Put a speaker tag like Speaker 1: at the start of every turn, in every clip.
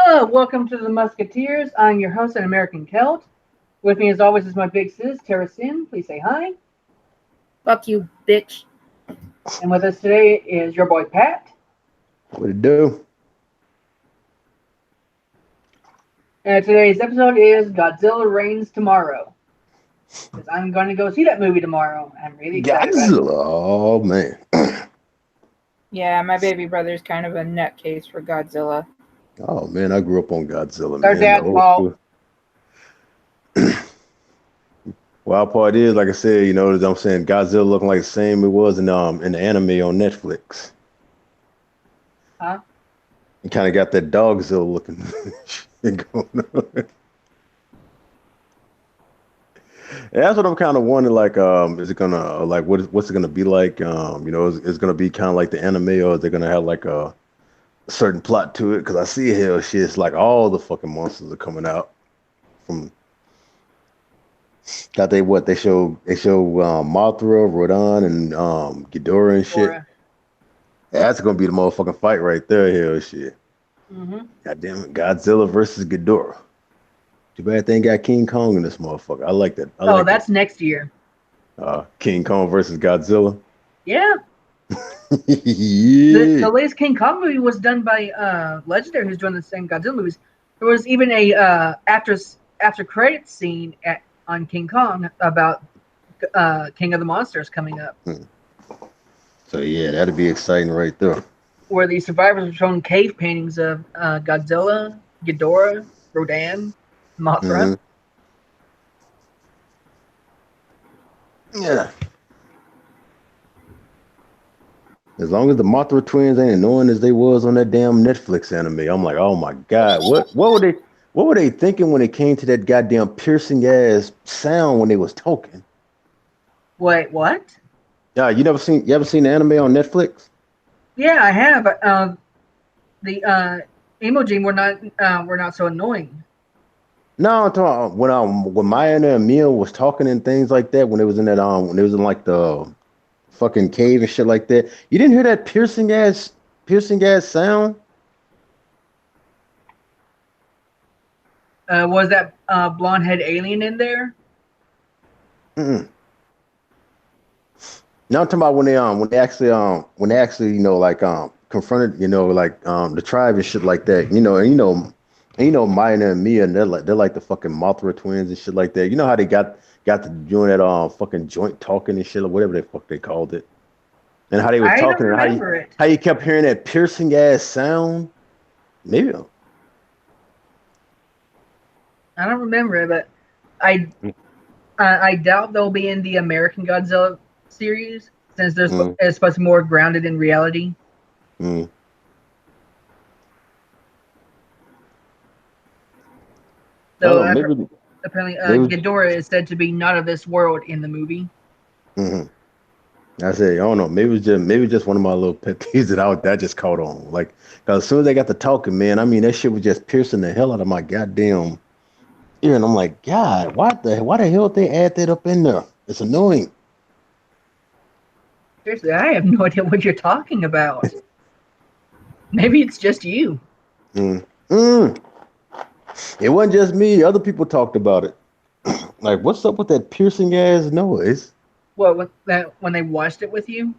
Speaker 1: Hello, welcome to the Musketeers. I'm your host, an American Celt. With me, as always, is my big sis, Tara Sin. Please say hi.
Speaker 2: Fuck you, bitch.
Speaker 1: And with us today is your boy, Pat.
Speaker 3: What it do?
Speaker 1: And today's episode is Godzilla Reigns Tomorrow. Because I'm going to go see that movie tomorrow. I'm really excited about it.
Speaker 3: Godzilla. Oh man.
Speaker 2: Yeah, my baby brother's kind of a nutcase for Godzilla.
Speaker 3: Oh man, I grew up on Godzilla,
Speaker 1: Our
Speaker 3: man. The
Speaker 1: dad's
Speaker 3: old
Speaker 1: fault.
Speaker 3: school. Wild part is, like I said, I'm saying Godzilla looking like the same it was in the anime on Netflix.
Speaker 1: Huh?
Speaker 3: You kind of got that Dogzilla looking shit going on. And that's what I'm kind of wondering. Like, is it gonna like what's it gonna be like? Is it gonna be kind of like the anime, or is they gonna have like a certain plot to it? Because I see hell shit. It's like all the fucking monsters are coming out from. Got they show Mothra, Rodan, and Ghidorah and shit.
Speaker 1: Or,
Speaker 3: That's gonna be the motherfucking fight right there. Hell shit.
Speaker 1: mm-hmm.
Speaker 3: God damn it, Godzilla versus Ghidorah. Too bad they ain't got King Kong in this motherfucker. I like that. I
Speaker 1: Oh,
Speaker 3: like that.
Speaker 1: that's next year.
Speaker 3: King Kong versus Godzilla.
Speaker 1: Yeah. The
Speaker 3: Yeah.
Speaker 1: latest King Kong movie was done by Legendary, who's doing the same Godzilla movies. There was even a after credits scene on King Kong about King of the Monsters coming up,
Speaker 3: Hmm. So yeah, that'd be exciting right there.
Speaker 1: where the survivors were shown cave paintings of Godzilla, Ghidorah, Rodan, Mothra.
Speaker 3: Hmm. Yeah. As long as the Mothra twins ain't annoying as they was on that damn Netflix anime, I'm like, oh my god, what were they thinking when it came to that goddamn piercing ass sound when they was talking?
Speaker 1: Wait, what?
Speaker 3: Yeah, you ever seen the anime on Netflix?
Speaker 1: Yeah, I have. The emoji were not so annoying.
Speaker 3: No, I'm talking about when Maya and Emil was talking and things like that when they was in like the fucking cave and shit like that. You didn't hear that piercing ass sound?
Speaker 1: Was that blonde head alien in there?
Speaker 3: Mm-mm. No, I'm talking about when they actually like confronted the tribe and shit like that. Maya and Mia, and they're like the fucking Mothra twins and shit like that. You know how they got to doing that fucking joint talking and shit or whatever the fuck they called it, and how they was
Speaker 1: I don't
Speaker 3: talking and how you
Speaker 1: remember it.
Speaker 3: how you kept hearing that piercing ass sound. Maybe.
Speaker 1: I don't remember it, but I I doubt they'll be in the American Godzilla series since
Speaker 3: Mm,
Speaker 1: it's supposed to be more grounded in reality.
Speaker 3: mm. I
Speaker 1: Though
Speaker 3: don't know.
Speaker 1: apparently
Speaker 3: Maybe.
Speaker 1: Ghidorah is said to be not of this world in the movie.
Speaker 3: Mhm. I say, I don't know. Maybe just one of my little pet peeves that just caught on. Like, 'cause as soon as they got to talking, man, I mean that shit was just piercing the hell out of my goddamn ear, and I'm like, God, why the hell did they add that up in there? It's annoying.
Speaker 1: Seriously, I have no idea what you're talking about. Maybe it's just you.
Speaker 3: Mm. Mm. It wasn't just me. Other people talked about it. Like, what's up with that piercing ass noise?
Speaker 1: What when they watched it with you?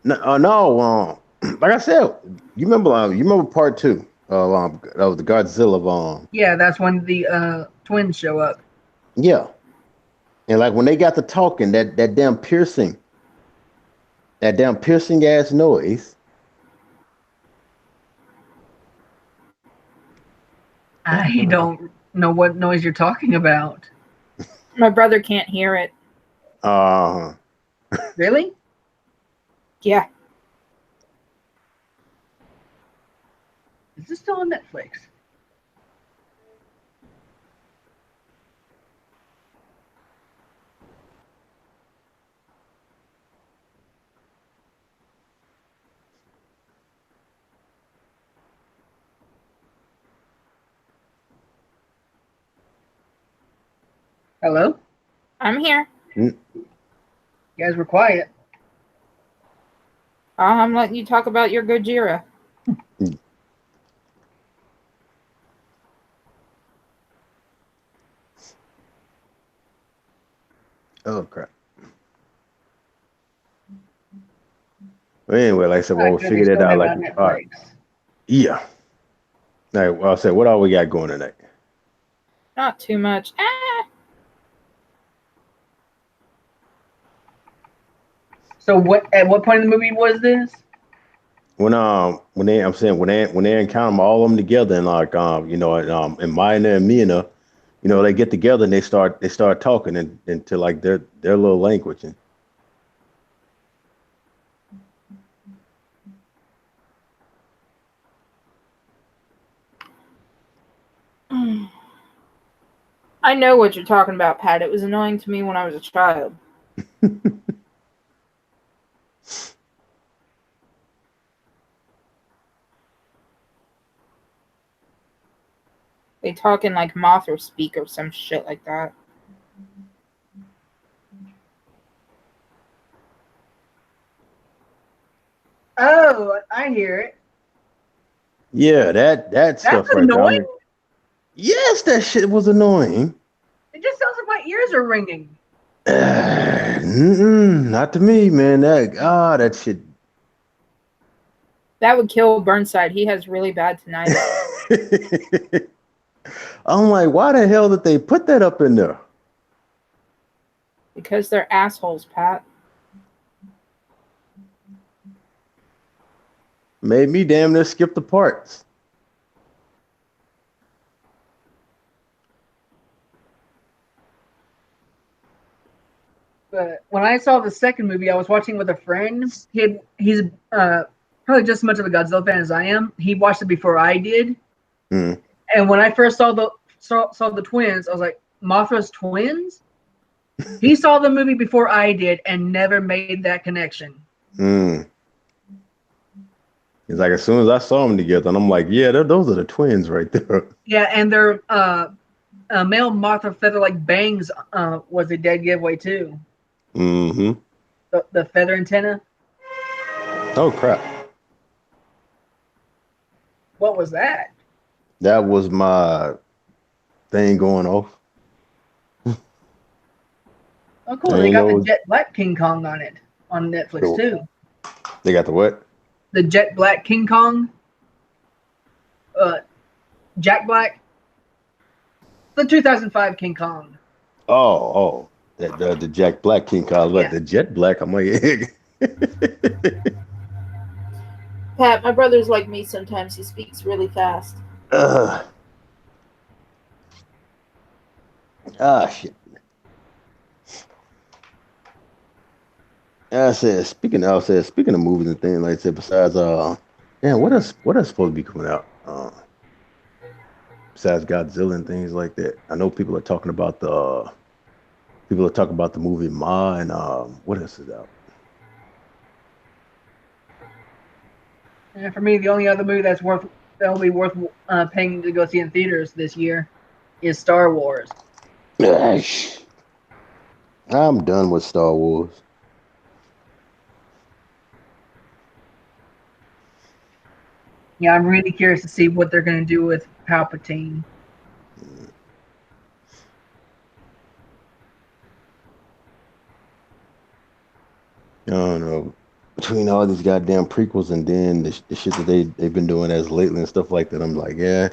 Speaker 3: No, no. Like I said, you remember part two of the Godzilla of
Speaker 1: Yeah, that's when the twins show up.
Speaker 3: yeah, and like when they got to talking, that damn piercing ass noise.
Speaker 1: I don't know what noise you're talking about.
Speaker 2: My brother can't hear it.
Speaker 3: Uh,
Speaker 1: Really?
Speaker 2: Yeah.
Speaker 1: Is this still on Netflix? Hello?
Speaker 2: I'm here.
Speaker 3: mm,
Speaker 1: You guys were quiet.
Speaker 2: I'm letting you talk about your Gojira.
Speaker 3: Oh crap. Well, anyway, like I said, well, we
Speaker 1: Goodness,
Speaker 3: figured it
Speaker 1: don't
Speaker 3: out.
Speaker 1: have it
Speaker 3: Like,
Speaker 1: on
Speaker 3: all right,
Speaker 1: Netflix.
Speaker 3: yeah. All right. Well, I said, what all we got going tonight?
Speaker 2: Not too much.
Speaker 1: So at what point in the movie was this?
Speaker 3: When they encounter all of them together and like and Mina and Mina, they get together and they start talking into like their little language. And
Speaker 2: I know what you're talking about, Pat. It was annoying to me when I was a child. They talk in like Mothra speak or some shit like that.
Speaker 1: Oh, I hear it.
Speaker 3: yeah, that
Speaker 1: That's
Speaker 3: stuff right there. I
Speaker 1: annoying.
Speaker 3: mean, yes, that shit was annoying.
Speaker 1: It just sounds like my ears are ringing.
Speaker 3: Not to me, man. That shit.
Speaker 2: That would kill Burnside. He has really bad tinnitus.
Speaker 3: I'm like, why the hell did they put that up in there?
Speaker 2: Because they're assholes, Pat.
Speaker 3: Made me damn near skip the parts.
Speaker 1: But when I saw the second movie, I was watching with a friend. He's probably just as much of a Godzilla fan as I am. He watched it before I did.
Speaker 3: Mm.
Speaker 1: And when I first saw the twins, I was like, Mothra's twins? He saw the movie before I did and never made that connection.
Speaker 3: Mm. It's like as soon as I saw them together, and I'm like, yeah, those are the twins right there.
Speaker 1: Yeah, and their male Mothra feather like bangs was a dead giveaway too.
Speaker 3: Mm-hmm.
Speaker 1: The feather antenna.
Speaker 3: Oh crap.
Speaker 1: What was that?
Speaker 3: That was my thing going off.
Speaker 1: Oh, cool.
Speaker 3: I
Speaker 1: They
Speaker 3: ain't
Speaker 1: got the
Speaker 3: know
Speaker 1: Jet Black King Kong on it on Netflix too.
Speaker 3: they got the what?
Speaker 1: The Jet Black King Kong. Jack Black. The 2005 King Kong.
Speaker 3: Oh, the Jack Black King Kong,
Speaker 1: Yeah.
Speaker 3: the Jet Black. I'm like,
Speaker 2: Pat, my brother's like me sometimes. He speaks really fast.
Speaker 3: shit. Speaking of movies and things like that, besides what else supposed to be coming out? Besides Godzilla and things like that. I know people are talking about the movie Ma and what else is out?
Speaker 1: And for me, the only other movie that'll be worth paying to go see in theaters this year is Star Wars.
Speaker 3: I'm done with Star Wars.
Speaker 1: Yeah, I'm really curious to see what they're going to do with Palpatine.
Speaker 3: I don't know. Between all these goddamn prequels and then the shit that they've been doing as lately and stuff like that, I'm like, yeah,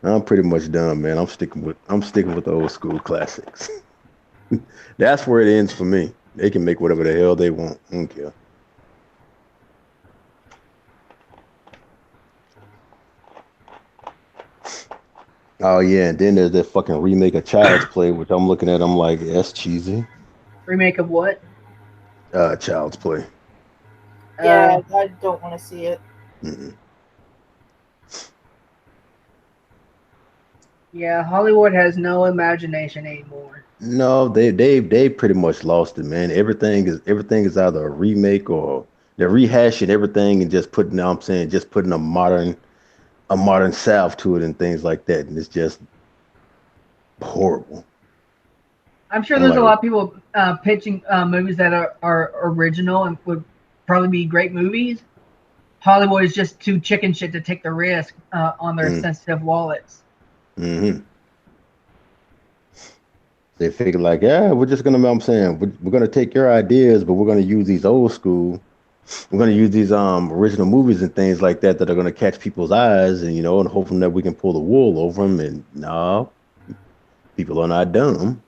Speaker 3: I'm pretty much done, man. I'm sticking with the old school classics. That's where it ends for me. They can make whatever the hell they want. I don't care. Oh yeah, and then there's that fucking remake of Child's Play, which I'm looking at. I'm like, that's cheesy.
Speaker 1: Remake of what?
Speaker 3: Child's Play.
Speaker 2: Yeah, I don't want to see it.
Speaker 3: Mm-mm.
Speaker 1: Yeah, Hollywood has no imagination anymore.
Speaker 3: No, they pretty much lost it, man. Everything is either a remake or they're rehashing everything and just putting, I'm saying, just putting a modern salve to it and things like that, and it's just horrible.
Speaker 1: I'm sure
Speaker 3: I'm
Speaker 1: there's a
Speaker 3: like,
Speaker 1: lot of people pitching movies that are original and would probably be great movies. Hollywood is just too chicken shit to take the risk on their
Speaker 3: mm,
Speaker 1: sensitive wallets.
Speaker 3: mm-hmm. They figure like, yeah, we're just gonna. I'm saying we're gonna take your ideas, but we're gonna use these old school. We're gonna use these original movies and things like that that are gonna catch people's eyes, and and hoping that we can pull the wool over them. And no, people are not dumb.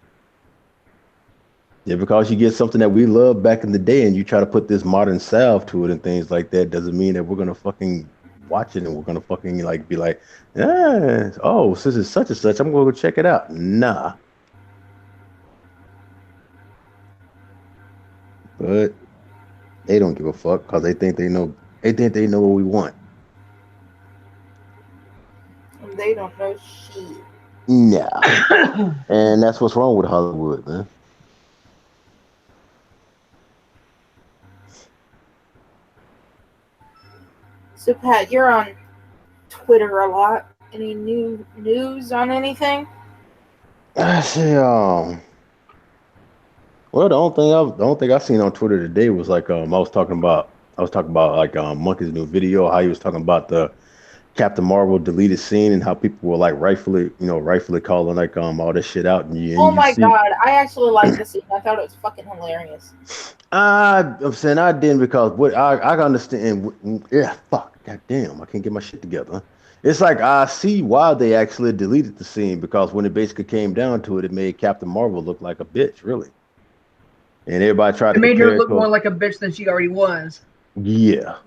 Speaker 3: Yeah, because you get something that we loved back in the day, and you try to put this modern salve to it and things like that, doesn't mean that we're gonna fucking watch it and we're gonna fucking like be like, yeah, oh, since it's such and such, I'm gonna go check it out. Nah, but they don't give a fuck because they think they know. They think they know what we want.
Speaker 2: They don't know shit.
Speaker 3: Nah, and that's what's wrong with Hollywood, man.
Speaker 2: So Pat, you're on Twitter a lot. Any new news on anything?
Speaker 3: I say, well, the only thing I seen on Twitter today was like, I was talking about like Monkey's new video, how he was talking about the Captain Marvel deleted scene and how people were like rightfully calling like all this shit out, and
Speaker 2: Oh
Speaker 3: you
Speaker 2: my
Speaker 3: see,
Speaker 2: god, I actually liked the scene. I thought it was fucking hilarious.
Speaker 3: I'm saying I didn't because what I can understand, yeah, fuck, goddamn, I can't get my shit together. It's like I see why they actually deleted the scene because when it basically came down to it, it made Captain Marvel look like a bitch, really, and everybody tried
Speaker 1: It
Speaker 3: to
Speaker 1: made her
Speaker 3: compare it
Speaker 1: look
Speaker 3: to,
Speaker 1: more like a bitch than she already was.
Speaker 3: yeah,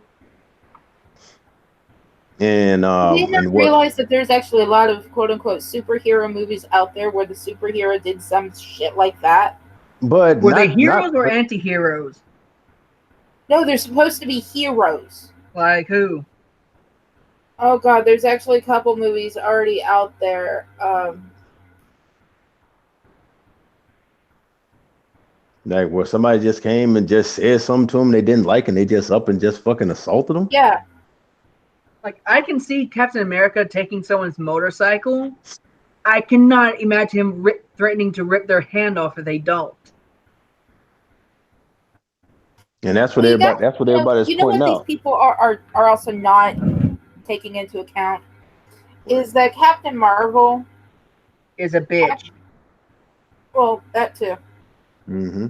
Speaker 2: Do you not
Speaker 3: and what,
Speaker 2: realize that there's actually a lot of quote unquote superhero movies out there where the superhero did some shit like that?
Speaker 3: but
Speaker 1: Were they
Speaker 3: not,
Speaker 1: heroes or
Speaker 3: but
Speaker 1: anti-heroes?
Speaker 2: No, they're supposed to be heroes.
Speaker 1: Like who?
Speaker 2: Oh god, there's actually a couple movies already out there.
Speaker 3: like where somebody just came and just said something to them they didn't like, and they just up and just fucking assaulted them.
Speaker 2: Yeah,
Speaker 1: Like I can see Captain America taking someone's motorcycle. I cannot imagine him threatening to rip their hand off if they don't.
Speaker 3: And that's what
Speaker 2: well,
Speaker 3: everybody that's what everybody's
Speaker 2: you know
Speaker 3: pointing
Speaker 2: what these
Speaker 3: out.
Speaker 2: people are also not taking into account is that Captain Marvel,
Speaker 1: Is a bitch.
Speaker 2: well, that too.
Speaker 3: Mm-hmm.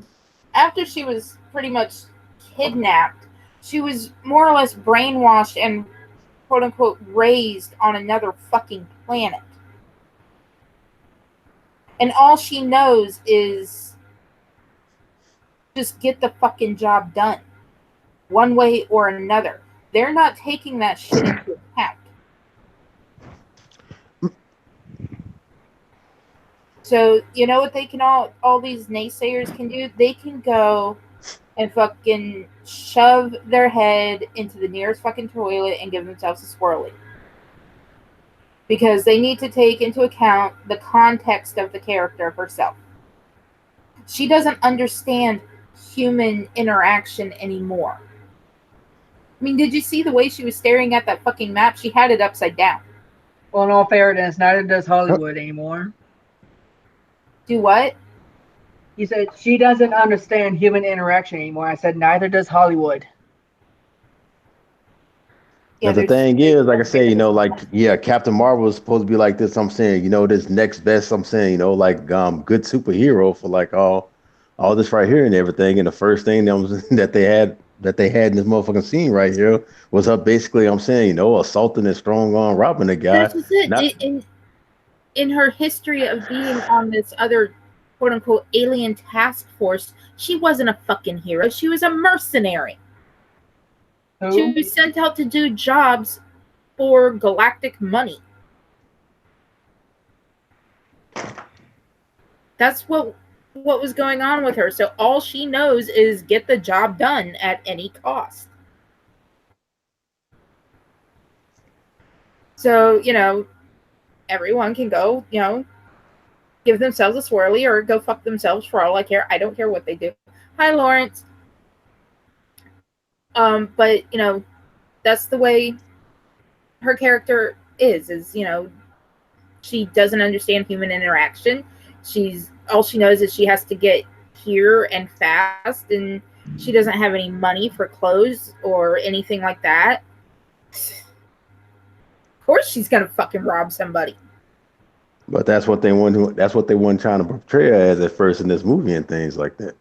Speaker 2: After she was pretty much kidnapped, she was more or less brainwashed and quote unquote raised on another fucking planet. And all she knows is just get the fucking job done, one way or another. They're not taking that shit into account. So, you know what they can all these naysayers can do? They can go and fucking shove their head into the nearest fucking toilet and give themselves a swirly. Because they need to take into account the context of the character herself. She doesn't understand human interaction anymore. I mean, did you see the way she was staring at that fucking map? She had it upside down.
Speaker 1: Well, in all fairness, neither does Hollywood anymore.
Speaker 2: Do what?
Speaker 1: You said she doesn't understand human interaction anymore. I said neither does Hollywood.
Speaker 2: Yeah,
Speaker 3: Now the thing is, like I say, like yeah, Captain Marvel is supposed to be like this. I'm saying, this next best. I'm saying, like good superhero for like all this right here and everything. And the first thing that was that they had in this motherfucking scene right here was her basically, I'm saying, assaulting and strong arm robbing the guy.
Speaker 2: This is it.
Speaker 3: Not
Speaker 2: In her history of being on this other quote unquote alien task force, she wasn't a fucking hero. She was a mercenary.
Speaker 1: Who?
Speaker 2: She was sent out to do jobs for galactic money. That's what was going on with her. So all she knows is get the job done at any cost. So, everyone can go, give themselves a swirly or go fuck themselves for all I care. I don't care what they do. Hi, Lawrence. But, that's the way her character is, she doesn't understand human interaction. All she knows is she has to get here and fast, and she doesn't have any money for clothes or anything like that. Of course she's gonna fucking rob somebody.
Speaker 3: But that's what they want. That's what they want trying to portray her as at first in this movie and things like that.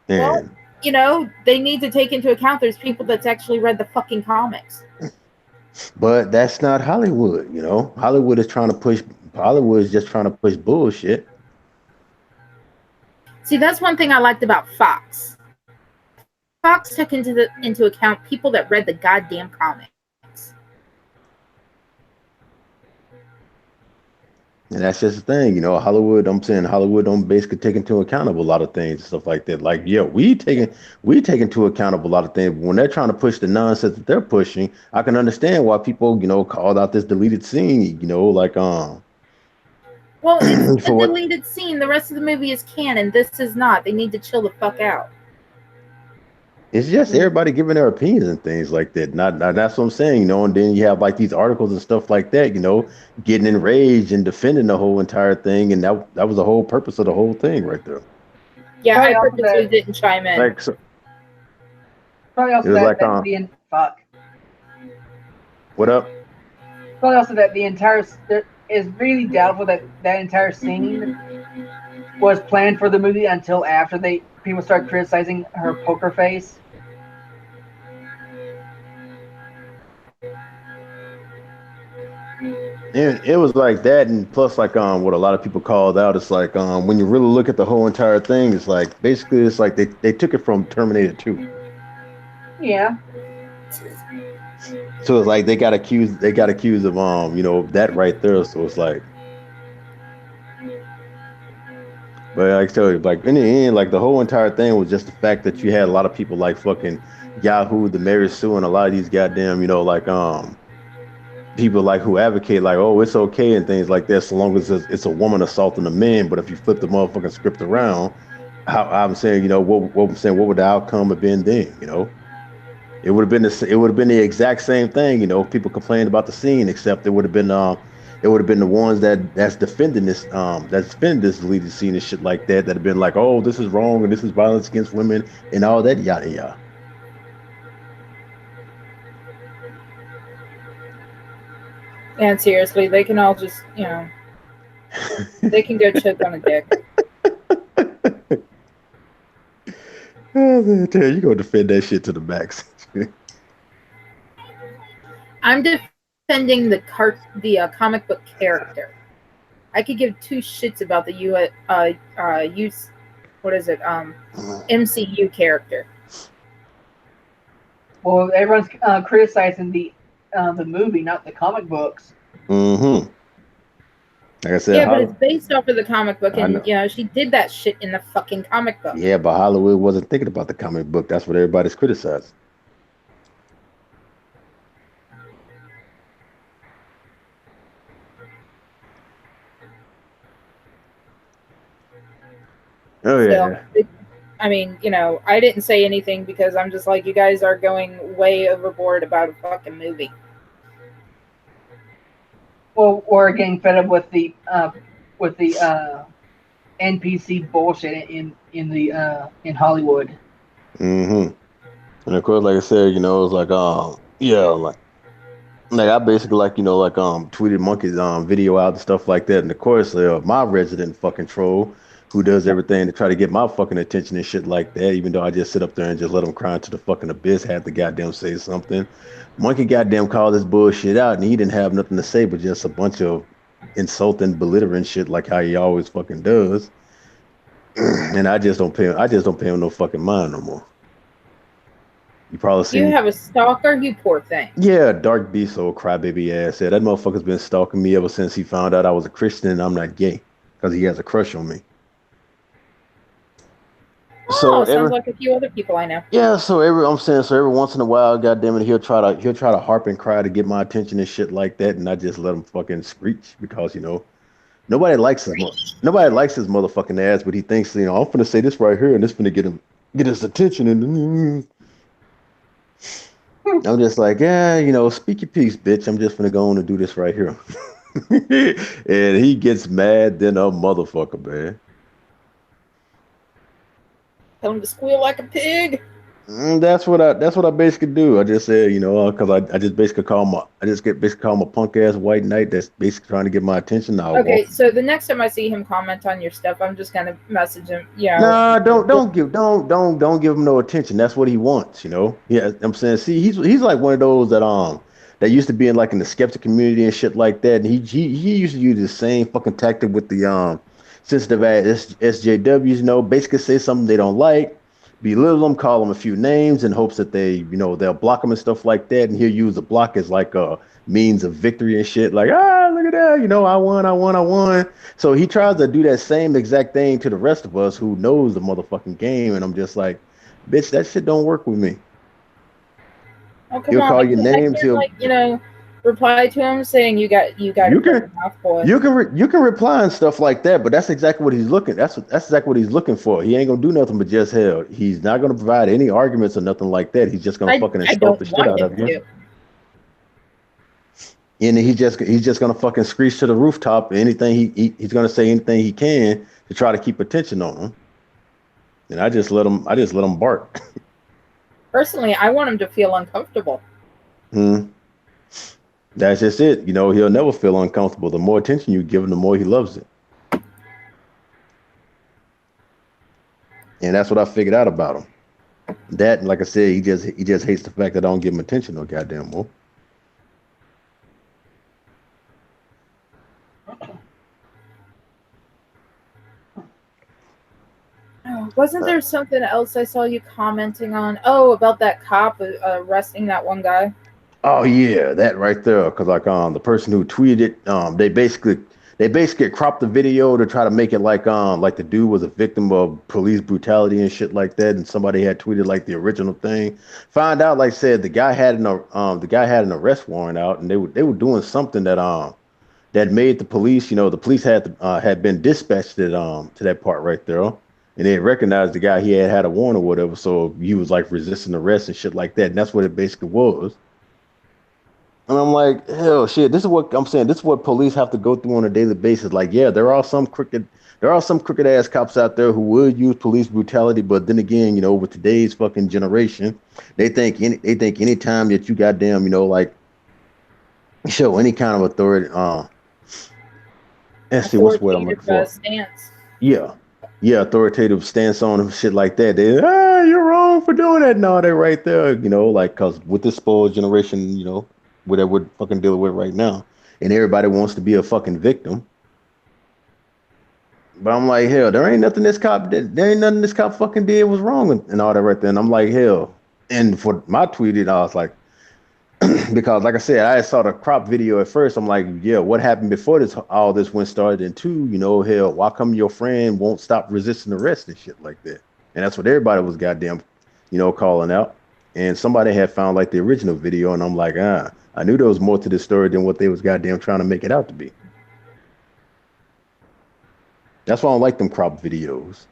Speaker 2: Well,
Speaker 3: And
Speaker 2: they need to take into account there's people that's actually read the fucking comics.
Speaker 3: but that's not Hollywood. Hollywood is trying to push. Hollywood is just trying to push bullshit.
Speaker 2: See, that's one thing I liked about Fox. Fox took into account people that read the goddamn comics.
Speaker 3: And that's just the thing, Hollywood. I'm saying Hollywood don't basically take into account of a lot of things and stuff like that. Like, yeah, we take into account of a lot of things. But when they're trying to push the nonsense that they're pushing, I can understand why people, called out this deleted scene. Like
Speaker 2: Well, it's a
Speaker 3: for what
Speaker 2: deleted scene. The rest of the movie is canon. This is not. They need to chill the fuck out.
Speaker 3: it's just everybody giving their opinions and things like that. Not that's what I'm saying, And then you have like these articles and stuff like that, getting enraged and defending the whole entire thing, and that was the whole purpose of the whole thing right there.
Speaker 2: Yeah,
Speaker 1: Probably
Speaker 2: I
Speaker 1: also
Speaker 2: purposely
Speaker 1: that-
Speaker 2: didn't chime in.
Speaker 3: Like, so,
Speaker 1: Probably also
Speaker 3: it was
Speaker 1: that,
Speaker 3: like,
Speaker 1: that the fuck.
Speaker 3: what up?
Speaker 1: Probably also that the entire is really doubtful that that entire scene was planned for the movie until after people start criticizing her poker face.
Speaker 3: And it was like that, and plus, like, what a lot of people called out, it's like, when you really look at the whole entire thing, it's like basically it's like they took it from Terminator 2.
Speaker 1: Yeah.
Speaker 3: So it's like they got accused of that right there. So it's like, but like I tell you, like in the end, like the whole entire thing was just the fact that you had a lot of people like fucking Yahoo, the Mary Sue, and a lot of these goddamn, like people like who advocate like, oh, it's okay and things like that, so long as it's a woman assaulting a man. But if you flip the motherfucking script around, how I'm saying, what I'm saying, what would the outcome have been then? It would have been the exact same thing. People complained about the scene, except it would have been the ones that's defending this deleted scene and shit like that have been like, oh, this is wrong and this is violence against women and all that yada yada.
Speaker 2: And seriously, they can all just, they can go choke on a dick.
Speaker 3: Oh, man, you gonna defend that shit to the max.
Speaker 2: I'm defending the comic book character. I could give two shits about the MCU character.
Speaker 1: Well, everyone's criticizing the movie, not the comic books.
Speaker 3: Mm-hmm. Like I said,
Speaker 2: yeah, but it's based off of the comic book, and she did that shit in the fucking comic book.
Speaker 3: Yeah, but Hollywood wasn't thinking about the comic book. That's what everybody's criticizing. Oh yeah.
Speaker 2: So, I didn't say anything because I'm just like, you guys are going way overboard about a fucking movie.
Speaker 1: Well, we're getting fed up with the NPC bullshit in Hollywood.
Speaker 3: Mm-hmm. And of course, like I said, it was like like I basically tweeted Monkey's video out and stuff like that. And of course, my resident fucking troll who does everything to try to get my fucking attention and shit like that, even though I just sit up there and just let him cry into the fucking abyss, had to goddamn say something. Monkey goddamn called this bullshit out, and he didn't have nothing to say but just a bunch of insulting, belittling shit like how he always fucking does. And I just don't pay him no fucking mind no more. You probably seen.
Speaker 2: You have a stalker, you poor thing.
Speaker 3: Yeah, Dark Beast, old crybaby ass. Yeah, that motherfucker's been stalking me ever since he found out I was a Christian and I'm not gay, because he has a crush on me.
Speaker 2: Oh, sounds like a few other people I know.
Speaker 3: Yeah, so every once in a while, goddamn it, he'll try to harp and cry to get my attention and shit like that, and I just let him fucking screech because nobody likes his motherfucking ass, but he thinks I'm finna say this right here and this finna get his attention, and I'm just like, yeah, speak your piece, bitch. I'm just finna go on and do this right here. And he gets mad than a motherfucker, man.
Speaker 2: Tell him to squeal like a pig.
Speaker 3: That's what I basically do. I just said, because I just basically call him a punk ass white knight that's basically trying to get my attention. Now I
Speaker 2: Okay,
Speaker 3: walk.
Speaker 2: so the next time I see him comment on your stuff, I'm just gonna message him.
Speaker 3: Nah, don't give him no attention. That's what he wants, Yeah, I'm saying, see, he's like one of those that used to be in the skeptic community and shit like that, and he used to use the same fucking tactic with the sensitive ass SJWs, basically say something they don't like, belittle them, call them a few names in hopes that they'll block them and stuff like that, and he'll use the block as like a means of victory and shit, like look at that, I won. So he tries to do that same exact thing to the rest of us who knows the motherfucking game, and I'm just like, bitch, that shit don't work with me.
Speaker 2: Oh come
Speaker 3: He'll
Speaker 2: on!
Speaker 3: call you
Speaker 2: I
Speaker 3: names.
Speaker 2: can't like reply to him saying you got a
Speaker 3: You
Speaker 2: pretty
Speaker 3: can
Speaker 2: mouth, boy.
Speaker 3: you can reply and stuff like that, but that's exactly what he's looking. That's exactly what he's looking for. He ain't gonna do nothing but just hell. He's not gonna provide any arguments or nothing like that. He's just gonna fucking
Speaker 2: I
Speaker 3: insult
Speaker 2: don't
Speaker 3: the shit
Speaker 2: want
Speaker 3: out
Speaker 2: him
Speaker 3: of you,
Speaker 2: to.
Speaker 3: and he's just gonna fucking screech to the rooftop. Anything he's gonna say anything he can to try to keep attention on him. And I just let him bark.
Speaker 2: Personally, I want him to feel uncomfortable.
Speaker 3: Hmm. That's just it. He'll never feel uncomfortable. The more attention you give him, the more he loves it. And that's what I figured out about him. That, like I said, he just hates the fact that I don't give him attention no goddamn more.
Speaker 2: Oh, wasn't
Speaker 3: Uh,
Speaker 2: there something else I saw you commenting on? Oh, about that cop arresting that one guy.
Speaker 3: oh yeah, that right there. Cause the person who tweeted it, they basically cropped the video to try to make it like the dude was a victim of police brutality and shit like that, and somebody had tweeted like the original thing. Find out, like I said, the guy had an arrest warrant out, and they were doing something that made the police had been dispatched to that part right there, and they recognized the guy. He had a warrant or whatever, so he was like resisting arrest and shit like that, and that's what it basically was. And I'm like, hell, shit. This is what I'm saying. This is what police have to go through on a daily basis. Like, yeah, there are some crooked ass cops out there who would use police brutality, but then again, with today's fucking generation, they think any time that you goddamn, like show any kind of authority, let's see, what's the word I'm
Speaker 2: Authoritative
Speaker 3: looking for?
Speaker 2: stance.
Speaker 3: Yeah. Yeah, authoritative stance on shit like that. You're wrong for doing that. No, they're right there, like, cause with this spoiled generation, whatever we're fucking dealing with right now, and everybody wants to be a fucking victim. But I'm like, hell, there ain't nothing this cop fucking did was wrong and all that right there. And I'm like, hell. And for my tweeted, I was like, because like I said, I saw the crop video at first. I'm like, yeah, what happened before all this went started? And two, hell, why come your friend won't stop resisting arrest and shit like that? And that's what everybody was goddamn, calling out. And somebody had found like the original video, and I'm like, I knew there was more to this story than what they was goddamn trying to make it out to be. That's why I don't like them crop videos.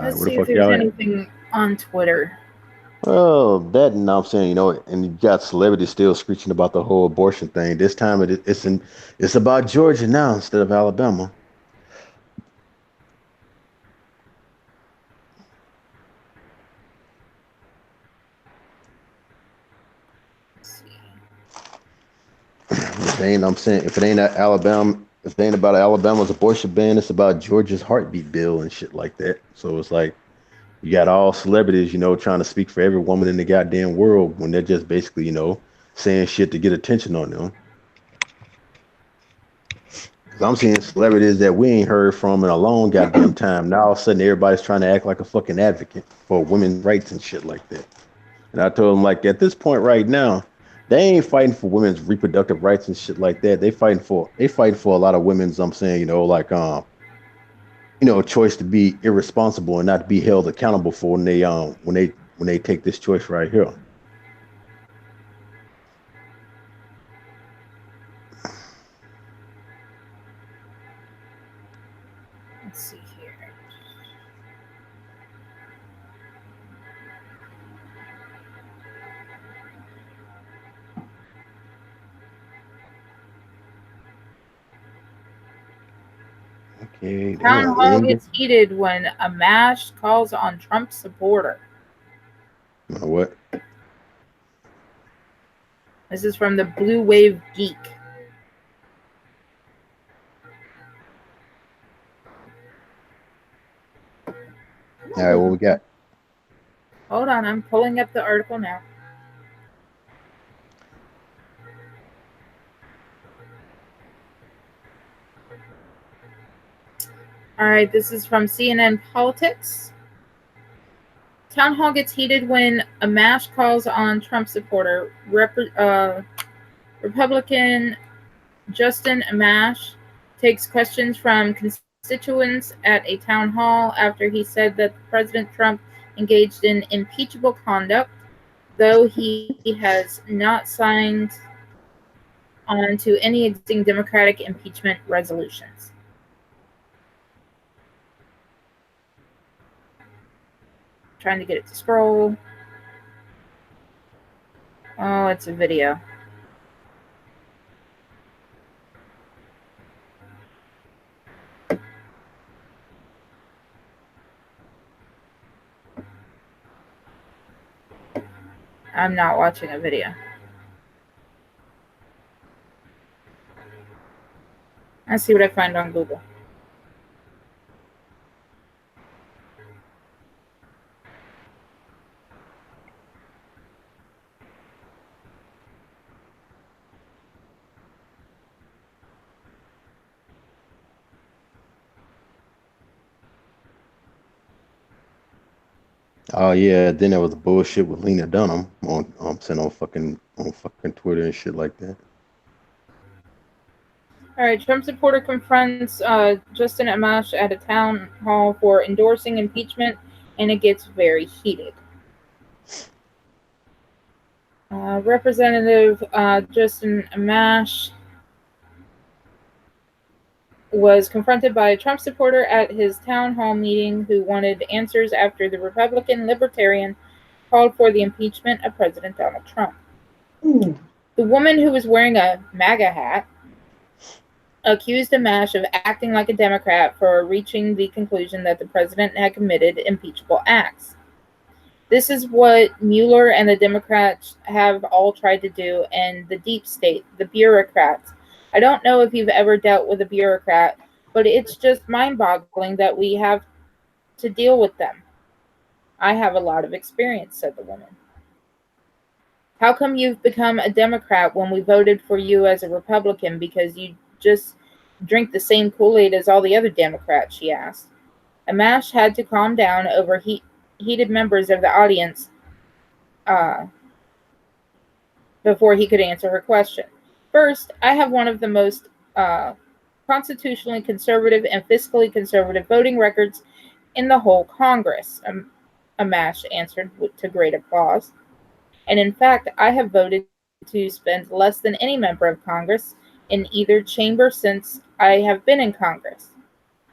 Speaker 2: Let's
Speaker 3: Where the
Speaker 2: see if
Speaker 3: fuck
Speaker 2: there's
Speaker 3: y'all at?
Speaker 2: anything on Twitter.
Speaker 3: Well, that and I'm saying, and you got celebrities still screeching about the whole abortion thing. This time it's about Georgia now instead of Alabama.
Speaker 2: Let's see.
Speaker 3: If it ain't Alabama, if it ain't about Alabama's abortion ban, it's about Georgia's heartbeat bill and shit like that. So it's like you got all celebrities, trying to speak for every woman in the goddamn world when they're just basically, saying shit to get attention on them. Cause I'm seeing celebrities that we ain't heard from in a long goddamn time. Now all of a sudden everybody's trying to act like a fucking advocate for women's rights and shit like that. And I told them like at this point right now, they ain't fighting for women's reproductive rights and shit like that. They fighting for a lot of women's. I'm saying choice to be irresponsible and not to be held accountable for when they take this choice right here.
Speaker 2: Let's see here.
Speaker 3: Okay,
Speaker 2: Town
Speaker 3: damn.
Speaker 2: hall
Speaker 3: And
Speaker 2: gets heated when a MASH calls on Trump supporter.
Speaker 3: what?
Speaker 2: This is from the Blue Wave Geek.
Speaker 3: All right, what we got?
Speaker 2: Hold on, I'm pulling up the article now. All right, this is from CNN Politics. Town hall gets heated when a MASH calls on Trump supporter. Republican Justin Amash takes questions from constituents at a town hall after he said that President Trump engaged in impeachable conduct, though he has not signed on to any existing Democratic impeachment resolutions. Trying to get it to scroll. Oh, it's a video. I'm not watching a video. Let's see what I find on Google.
Speaker 3: Oh yeah, then there was bullshit with Lena Dunham sent on fucking Twitter and shit like that.
Speaker 2: All right, Trump supporter confronts Justin Amash at a town hall for endorsing impeachment, and it gets very heated. Representative Justin Amash was confronted by a Trump supporter at his town hall meeting who wanted answers after the Republican Libertarian called for the impeachment of President Donald Trump.
Speaker 1: Ooh.
Speaker 2: The woman, who was wearing a MAGA hat, accused Amash of acting like a Democrat for reaching the conclusion that the president had committed impeachable acts. This is what Mueller and the Democrats have all tried to do, and the deep state, the bureaucrats. I don't know if you've ever dealt with a bureaucrat, but it's just mind-boggling that we have to deal with them. I have a lot of experience, said the woman. How come you've become a Democrat when we voted for you as a Republican because you just drink the same Kool-Aid as all the other Democrats, she asked. Amash had to calm down over heated members of the audience before he could answer her question. First, I have one of the most constitutionally conservative and fiscally conservative voting records in the whole Congress, Amash answered to great applause. And in fact, I have voted to spend less than any member of Congress in either chamber since I have been in Congress.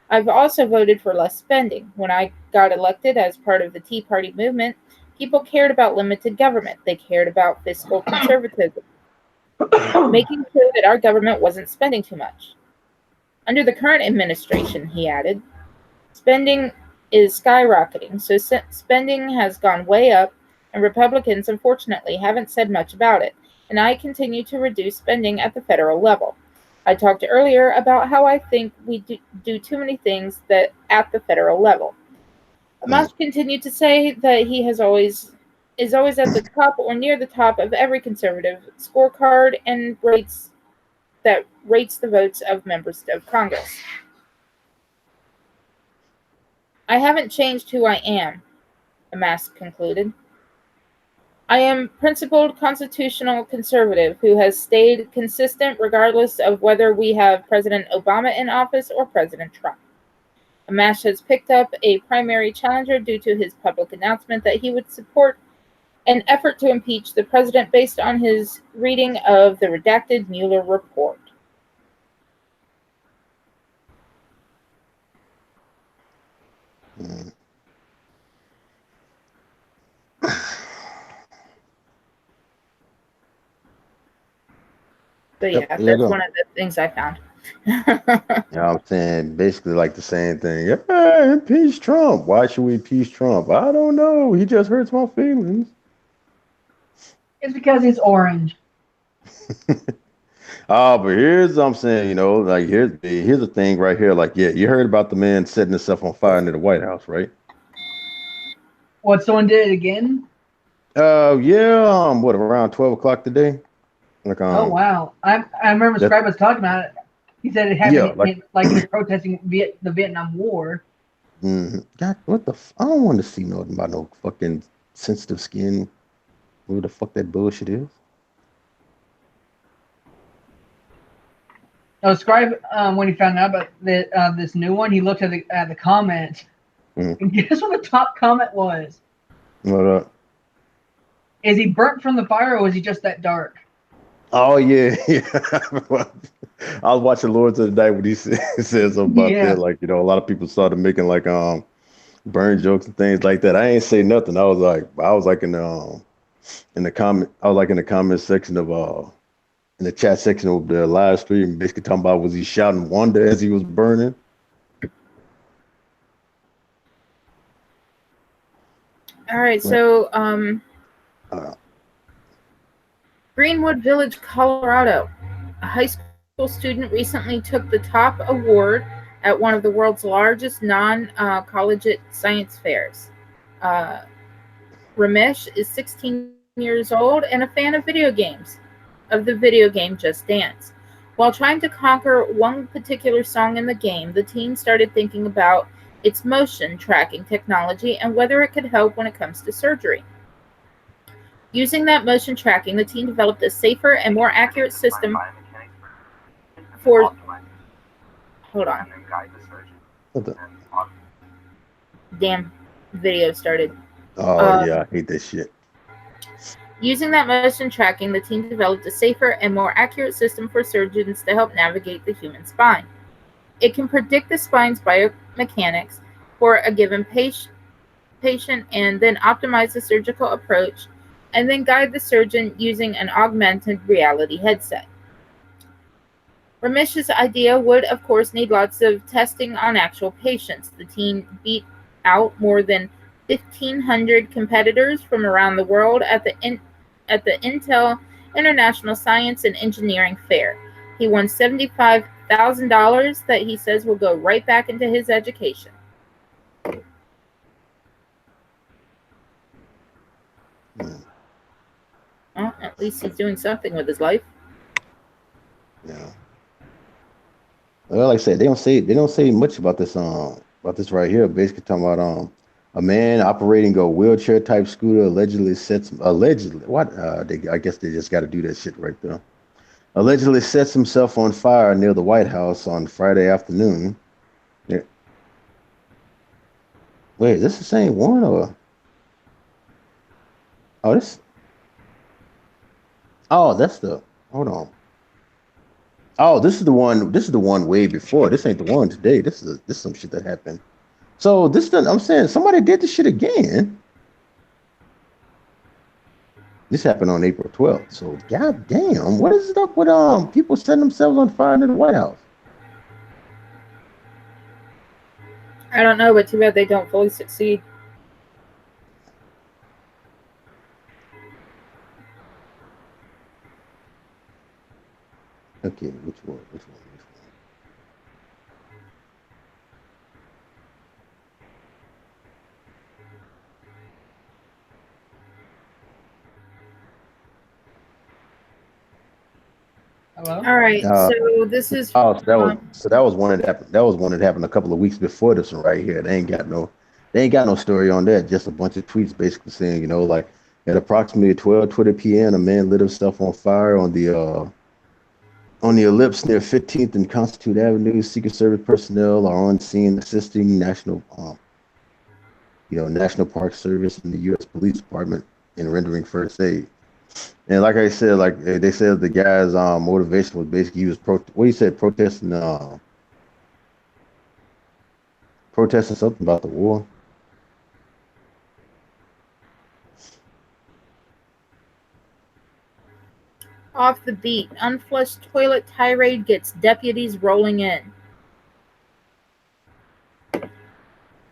Speaker 2: I've also voted for less spending. When I got elected as part of the Tea Party movement, people cared about limited government. They cared about fiscal conservatism, making sure that our government wasn't spending too much. Under the current administration, he added, spending is skyrocketing, so spending has gone way up, and Republicans, unfortunately, haven't said much about it, and I continue to reduce spending at the federal level. I talked earlier about how I think we do too many things that at the federal level. Amash continued to say that he is always at the top or near the top of every conservative scorecard and rates the votes of members of Congress. I haven't changed who I am, Amash concluded. I am principled constitutional conservative who has stayed consistent regardless of whether we have President Obama in office or President Trump. Amash has picked up a primary challenger due to his public announcement that he would support an effort to impeach the president based on his reading of the redacted Mueller report. So yeah, that's one of the things I found.
Speaker 3: You know what I'm saying? Basically like the same thing. Yeah, impeach Trump. Why should we impeach Trump? I don't know. He just hurts my feelings.
Speaker 1: It's because he's orange.
Speaker 3: But here's what I'm saying, like here's the thing right here. Like, yeah, you heard about the man setting himself on fire near the White House, right?
Speaker 1: What, someone did it again?
Speaker 3: Yeah, what, around 12 o'clock today? Like,
Speaker 1: Oh wow! I remember
Speaker 3: that,
Speaker 1: Scribe was talking about it. He said it
Speaker 3: yeah,
Speaker 1: happened
Speaker 3: like,
Speaker 1: like he was protesting the Vietnam War.
Speaker 3: God, I don't want to see nothing about no fucking sensitive skin. Who the fuck that bullshit is?
Speaker 1: No, Scribe, when he found out about this new one, he looked at the comments,
Speaker 3: Mm.
Speaker 1: and guess what the top comment was?
Speaker 3: What up?
Speaker 1: Is he burnt from the fire, or was he just that dark?
Speaker 3: Oh yeah, yeah. I was watching Lords of the Night when he said something about that.
Speaker 1: Yeah.
Speaker 3: Like, a lot of people started making like burn jokes and things like that. I ain't say nothing. I was like in the comment. I was like in the comment section of in the chat section of the live stream, basically talking about, was he shouting wonder as he was burning?
Speaker 2: All right,
Speaker 3: Right.
Speaker 2: so
Speaker 3: Uh,
Speaker 2: Greenwood Village, Colorado. A high school student recently took the top award at one of the world's largest non-collegiate science fairs. Uh, Ramesh is 16 years old and a fan of the video game Just Dance. While trying to conquer one particular song in the game, the teen started thinking about its motion tracking technology and whether it could help when it comes to surgery. Using that motion tracking, the team developed a safer and more accurate system for. Hold on.
Speaker 3: what the-
Speaker 2: Damn, video started.
Speaker 3: oh yeah, I hate that shit.
Speaker 2: Using that motion tracking, the team developed a safer and more accurate system for surgeons to help navigate the human spine. It can predict the spine's biomechanics for a given patient and then optimize the surgical approach and then guide the surgeon using an augmented reality headset. Ramesh's idea would, of course, need lots of testing on actual patients. The team beat out more than 1,500 competitors from around the world at the Intel International Science and Engineering Fair. He won $75,000 that he says will go right back into his education.
Speaker 3: Hmm.
Speaker 2: Well, at least he's doing something with his life.
Speaker 3: Yeah. Well, like I said, they don't say much about this right here. Basically talking about a man operating a wheelchair type scooter allegedly what I guess they just got to do that shit right there. Allegedly sets himself on fire near the White House on Friday afternoon. Yeah. Wait, is this the same one or oh this oh that's the hold on. Oh, this is the one. This is the one way before. This ain't the one today. This is some shit that happened. So I'm saying somebody did this shit again. This happened on April 12th. So god damn, what is it up with people setting themselves on fire in the White House?
Speaker 2: I don't know, but too bad they don't fully succeed.
Speaker 3: Okay, which one? Which one? Which one?
Speaker 1: Hello.
Speaker 2: All right,
Speaker 3: Uh,
Speaker 2: so this is
Speaker 3: oh, so that was one that happened. That was one that happened a couple of weeks before this one right here. They ain't got no story on that. Just a bunch of tweets basically saying, like at approximately 12:20 p.m., a man lit himself on fire on the ellipse near 15th and Constitute Avenue. Secret Service personnel are on scene assisting National Park Service and the U.S. Police Department in rendering first aid. And like I said, like they said, the guy's motivation was basically he was what he said protesting something about the war.
Speaker 2: Off the beat, unflushed toilet tirade gets deputies rolling in.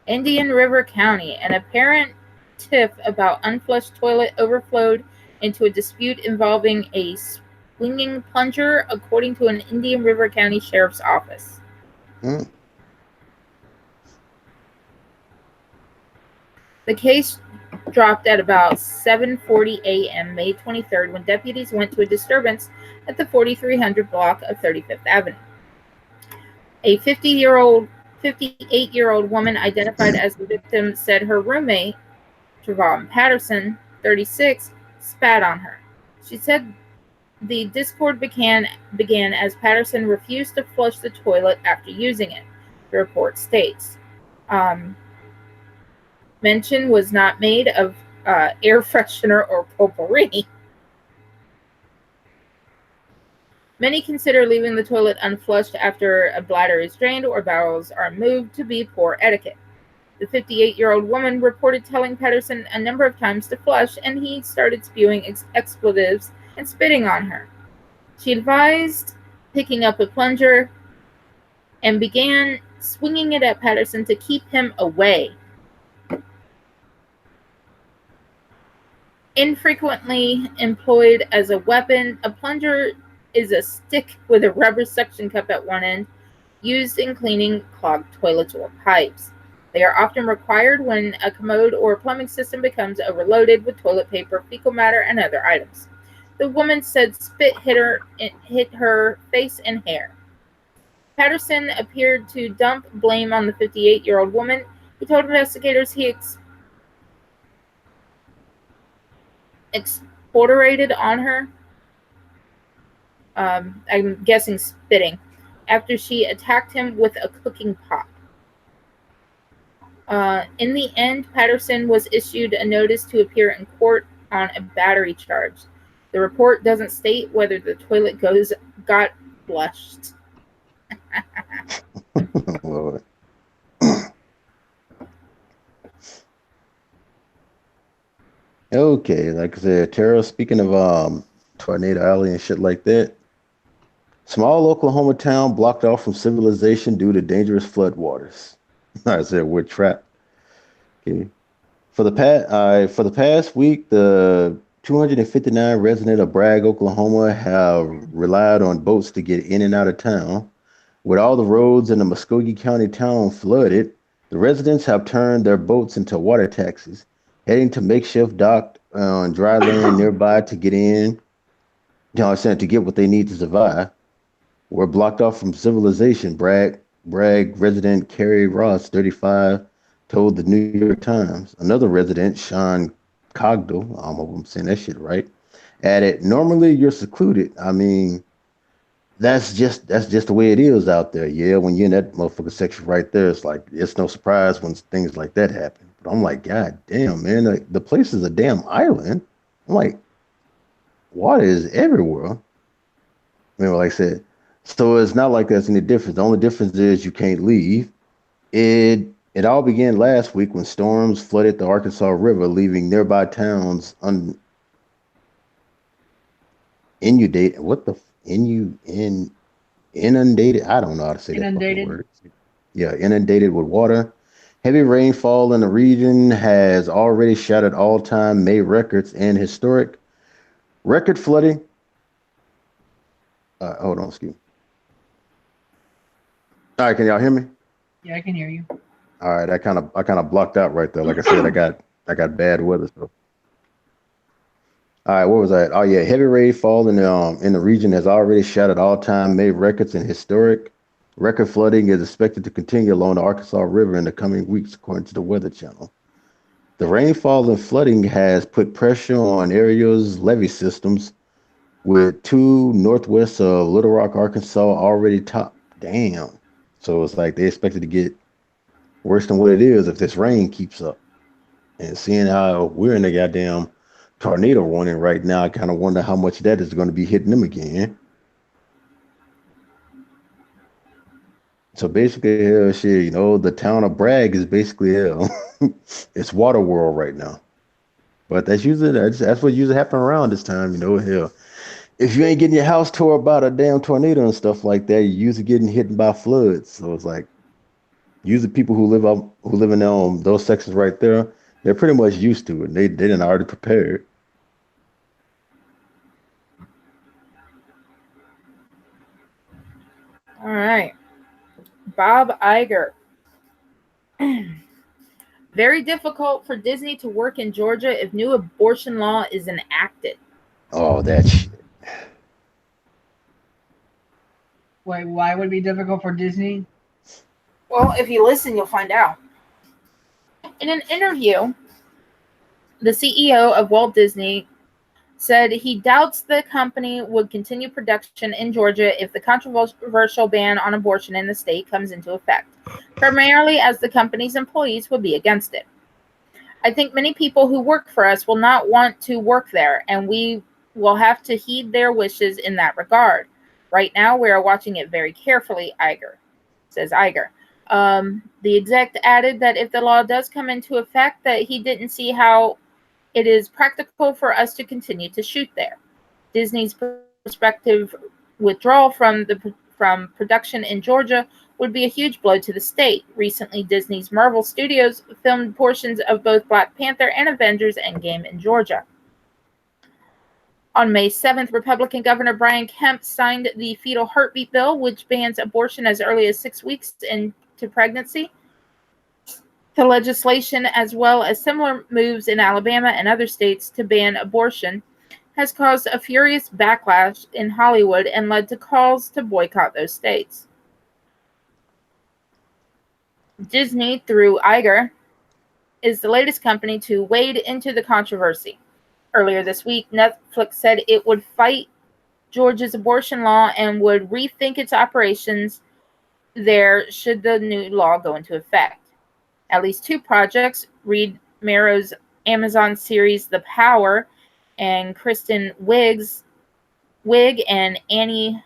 Speaker 2: Indian River County, an apparent tiff about unflushed toilet overflowed into a dispute involving a swinging plunger, according to an Indian River County Sheriff's Office. The case dropped at about 7:40 a.m. May 23rd when deputies went to a disturbance at the 4300 block of 35th Avenue. A 58-year-old woman identified as the victim said her roommate, Trevon Patterson, 36, spat on her. She said the discord began as Patterson refused to flush the toilet after using it, the report states. Mention was not made of air freshener or potpourri. Many consider leaving the toilet unflushed after a bladder is drained or bowels are moved to be poor etiquette. The 58-year-old woman reported telling Patterson a number of times to flush, and he started spewing expletives and spitting on her. She advised picking up a plunger and began swinging it at Patterson to keep him away. Infrequently employed as a weapon, a plunger is a stick with a rubber suction cup at one end, used in cleaning clogged toilets or pipes. They are often required when a commode or plumbing system becomes overloaded with toilet paper, fecal matter, and other items. The woman said spit hit her face and hair. Patterson appeared to dump blame on the 58-year-old woman. He told investigators he explorated on her, I'm guessing spitting, after she attacked him with a cooking pot. In the end, Patterson was issued a notice to appear in court on a battery charge. The report doesn't state whether the toilet got flushed.
Speaker 3: Lord. Okay, like I said, Tara, speaking of Tornado Alley and shit like that, small Oklahoma town blocked off from civilization due to dangerous floodwaters. I said we're trapped. Okay. For the past week, the 259 residents of Bragg, Oklahoma, have relied on boats to get in and out of town. With all the roads in the Musketeers County town flooded, the residents have turned their boats into water taxis, heading to makeshift dock on dry land nearby to get in. You know what I'm saying, to get what they need to survive. We're blocked off from civilization, Bragg resident Carrie Ross, 35, told the New York Times. Another resident, Sean Cogdell, I don't know if I'm saying that shit right, added, normally you're secluded. I mean, that's just the way it is out there. Yeah, when you're in that motherfucker section right there, it's like it's no surprise when things like that happen. But I'm like, God damn, man, the place is a damn island. I'm like, water is everywhere. I mean, like I said, so it's not like there's any difference. The only difference is you can't leave. It all began last week when storms flooded the Arkansas River, leaving nearby towns inundated. What the inundated? I don't know how to say that fucking word. Yeah, inundated with water. Heavy rainfall in the region has already shattered all-time May records and historic record flooding. Hold on, excuse me. All right, can y'all hear me?
Speaker 1: Yeah, I can hear you.
Speaker 3: All right, I kind of blocked out right there. Like I said, I got bad weather. So. All right, what was that? Oh yeah, heavy rainfall in the region has already shattered all-time May records, and historic record flooding is expected to continue along the Arkansas River in the coming weeks, according to the Weather Channel. The rainfall and flooding has put pressure on areas' levee systems, with 2 northwest of Little Rock, Arkansas, already top. Damn. So it's like they expected to get worse than what it is if this rain keeps up. And seeing how we're in a goddamn tornado warning right now, I kind of wonder how much that is going to be hitting them again. So basically, shit, the town of Bragg is basically it's water world right now. But that's what usually happen around this time, hell. if you ain't getting your house tore up by a damn tornado and stuff like that, you're usually getting hit by floods. So it's like usually people who live in those sections right there, they're pretty much used to it. They didn't already prepared.
Speaker 2: All right. Bob Iger. Very difficult for Disney to work in Georgia if new abortion law is enacted.
Speaker 3: Oh, that shit.
Speaker 1: Wait, why would it be difficult for Disney?
Speaker 2: Well, if you listen, you'll find out. In an interview, the CEO of Walt Disney said he doubts the company would continue production in Georgia if the controversial ban on abortion in the state comes into effect, primarily as the company's employees would be against it. I think many people who work for us will not want to work there, and we will have to heed their wishes in that regard. Right now, we are watching it very carefully, says Iger. The exec added that if the law does come into effect, that he didn't see how it is practical for us to continue to shoot there. Disney's prospective withdrawal from production in Georgia would be a huge blow to the state. Recently, Disney's Marvel Studios filmed portions of both Black Panther and Avengers Endgame in Georgia. On May 7th, Republican Governor Brian Kemp signed the Fetal Heartbeat Bill, which bans abortion as early as 6 weeks into pregnancy. The legislation, as well as similar moves in Alabama and other states to ban abortion, has caused a furious backlash in Hollywood and led to calls to boycott those states. Disney, through Iger, is the latest company to wade into the controversy. Earlier this week, Netflix said it would fight Georgia's abortion law and would rethink its operations there should the new law go into effect. At least 2 projects, Reed Marrow's Amazon series The Power and Kristen Wiig and Annie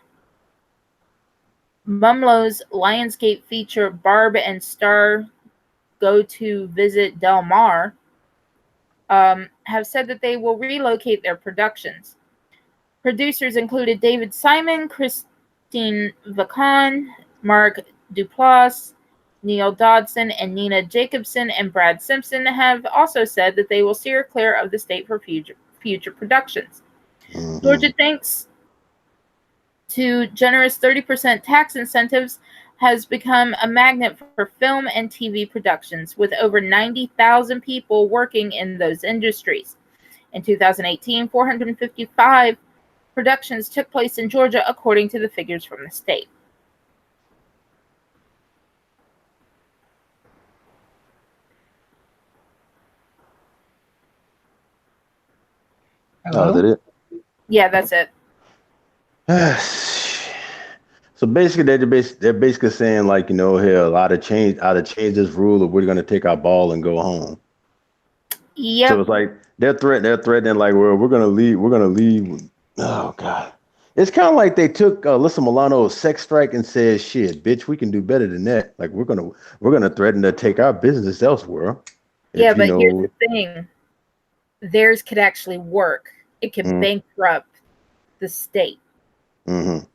Speaker 2: Mumlo's Lionsgate feature Barb and Star Go to Visit Del Mar, have said that they will relocate their productions. Producers included David Simon, Christine Vacon, Mark Duplass, Neil Dodson, and Nina Jacobson and Brad Simpson have also said that they will steer clear of the state for future productions.
Speaker 3: Mhm.
Speaker 2: Georgia, thanks to generous 30% tax incentives, has become a magnet for film and TV productions, with over 90,000 people working in those industries. In 2018, 455 productions took place in Georgia, according to the figures from the state.
Speaker 3: Oh, is that it?
Speaker 2: Yeah, that's it.
Speaker 3: So basically, they're basically saying like, hey, ought to change this rule, or we're gonna take our ball and go home.
Speaker 2: Yep.
Speaker 3: So it's like they're threatening like, well, we're gonna leave. Oh God, it's kind of like they took Alyssa Milano's sex strike and said, shit, bitch, we can do better than that. Like we're gonna threaten to take our business elsewhere.
Speaker 2: Yeah, but here's the thing: theirs could actually work. It could bankrupt the state.
Speaker 3: Mm-hmm.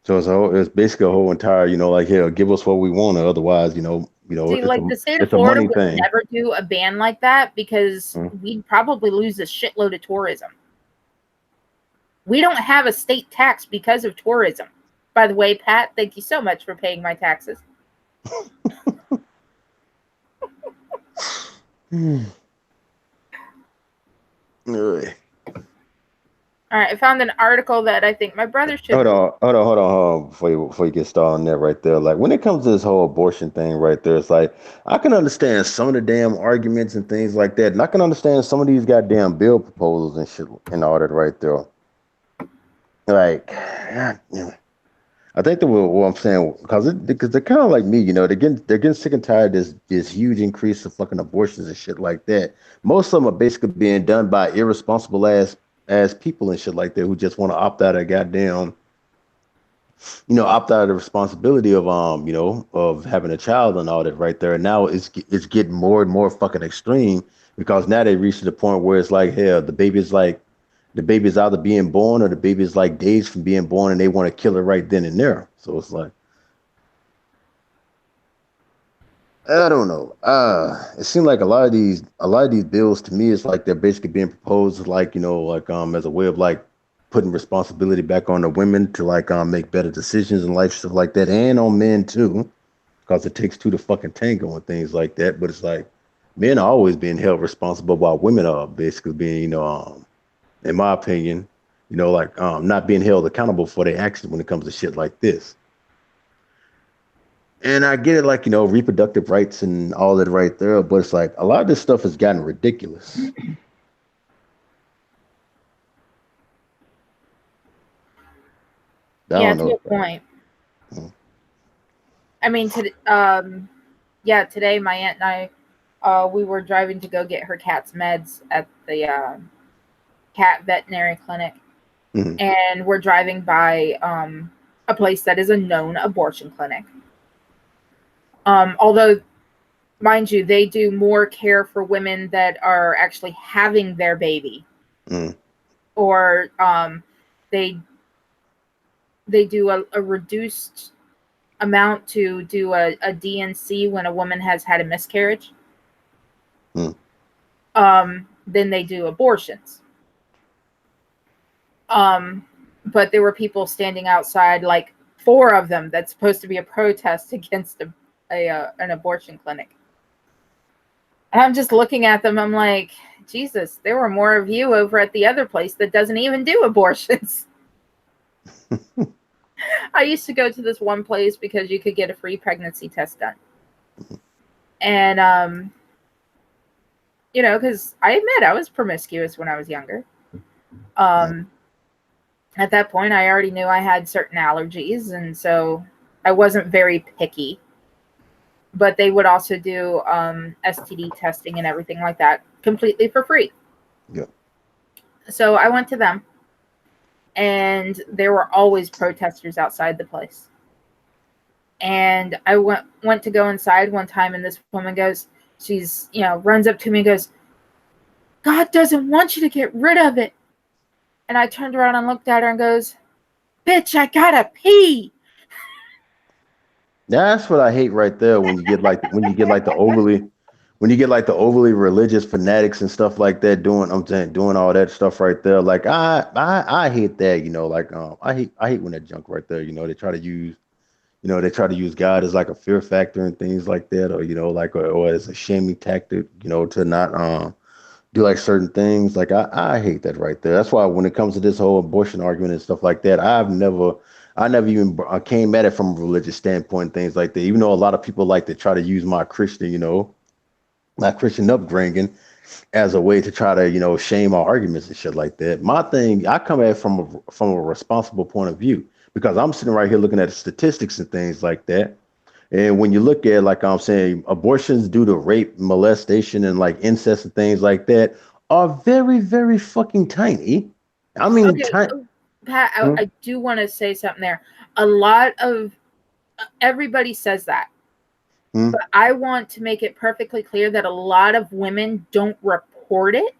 Speaker 3: So it's basically a whole entire, like, here, give us what we want, or otherwise,
Speaker 2: See, like the state of Florida would never do a ban like that because we'd probably lose a shitload of tourism. We don't have a state tax because of tourism. By the way, Pat, thank you so much for paying my taxes. All right, I found an article that I think my brother should.
Speaker 3: Hold on. Before you get started on that right there, like when it comes to this whole abortion thing right there, it's like I can understand some of the damn arguments and things like that, and I can understand some of these goddamn bill proposals and shit and all that right there. Like, I think that what I'm saying, because they're kind of like me, they're getting sick and tired of this huge increase of fucking abortions and shit like that. Most of them are basically being done by irresponsible ass people and shit like that who just want to opt out of opt out of the responsibility of of having a child and all that right there. And now it's getting more and more fucking extreme because now they reached the point where it's like, hell, the baby is like the baby's either being born or the baby's like days from being born, and they want to kill it right then and there. So it's like, I don't know. It seems like a lot of these bills to me is like they're basically being proposed like, like as a way of like putting responsibility back on the women to like make better decisions in life, stuff like that, and on men too, because it takes two to fucking tango and things like that. But it's like men are always being held responsible while women are basically being, in my opinion, like not being held accountable for their actions when it comes to shit like this. And I get it, like, reproductive rights and all that right there, but it's like a lot of this stuff has gotten ridiculous. I
Speaker 2: Yeah,
Speaker 3: don't
Speaker 2: to
Speaker 3: know.
Speaker 2: your point.
Speaker 3: Mhm.
Speaker 2: I mean, yeah, today my aunt and I, we were driving to go get her cat's meds at the cat veterinary clinic,
Speaker 3: Mhm.
Speaker 2: and we're driving by a place that is a known abortion clinic. Although, mind you, they do more care for women that are actually having their baby,
Speaker 3: Mhm.
Speaker 2: or they they do a reduced amount to do a DNC when a woman has had a miscarriage.
Speaker 3: Mhm.
Speaker 2: Then they do abortions. But there were people standing outside, like four of them. That's supposed to be a protest against an abortion clinic. And I'm just looking at them. I'm like, Jesus, there were more of you over at the other place that doesn't even do abortions. I used to go to this one place because you could get a free pregnancy test done. And, because I admit I was promiscuous when I was younger. At that point, I already knew I had certain allergies, and so I wasn't very picky. But they would also do STD testing and everything like that completely for free.
Speaker 3: Yeah.
Speaker 2: So I went to them, and there were always protesters outside the place. And I went to go inside one time, and this woman goes, she's, runs up to me and goes, God doesn't want you to get rid of it. And I turned around and looked at her and goes, bitch, I gotta pee.
Speaker 3: That's what I hate right there when you get like the overly religious fanatics and stuff like that doing all that stuff right there. Like I hate that, like I hate when that junk right there, they try to use God as like a fear factor and things like that, or like or as a shaming tactic, to not do like certain things. Like I hate that right there. That's why when it comes to this whole abortion argument and stuff like that, I never even came at it from a religious standpoint, things like that. Even though a lot of people like to try to use my Christian upbringing as a way to try to, shame our arguments and shit like that. My thing, I come at it from a responsible point of view because I'm sitting right here looking at the statistics and things like that. And when you look at, like I'm saying, abortions due to rape, molestation, and like incest and things like that are very, very fucking tiny. I mean,
Speaker 2: Okay,
Speaker 3: tiny.
Speaker 2: Pat, I do want to say something there. A lot of everybody says that, but I want to make it perfectly clear that a lot of women don't report it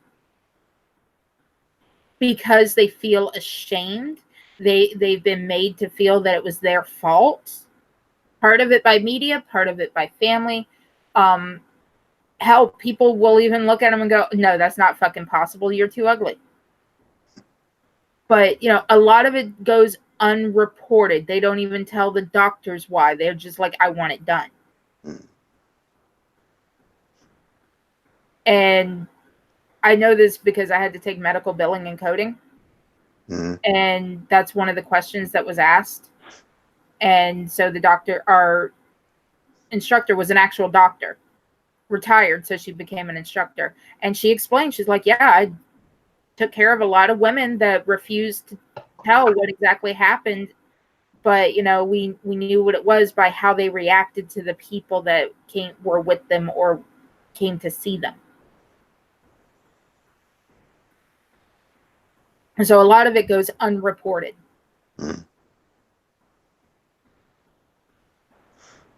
Speaker 2: because they feel ashamed. They've been made to feel that it was their fault. Part of it by media, part of it by family. Hell, people will even look at them and go, "No, that's not fucking possible. You're too ugly." But a lot of it goes unreported. They don't even tell the doctors why. They're just like, "I want it done." And I know this because I had to take medical billing and coding. And that's one of the questions that was asked. And so our instructor was an actual doctor, retired, so she became an instructor. And she explained, she's like, yeah, I took care of a lot of women that refused to tell what exactly happened. But, we knew what it was by how they reacted to the people that were with them or came to see them. And so a lot of it goes unreported.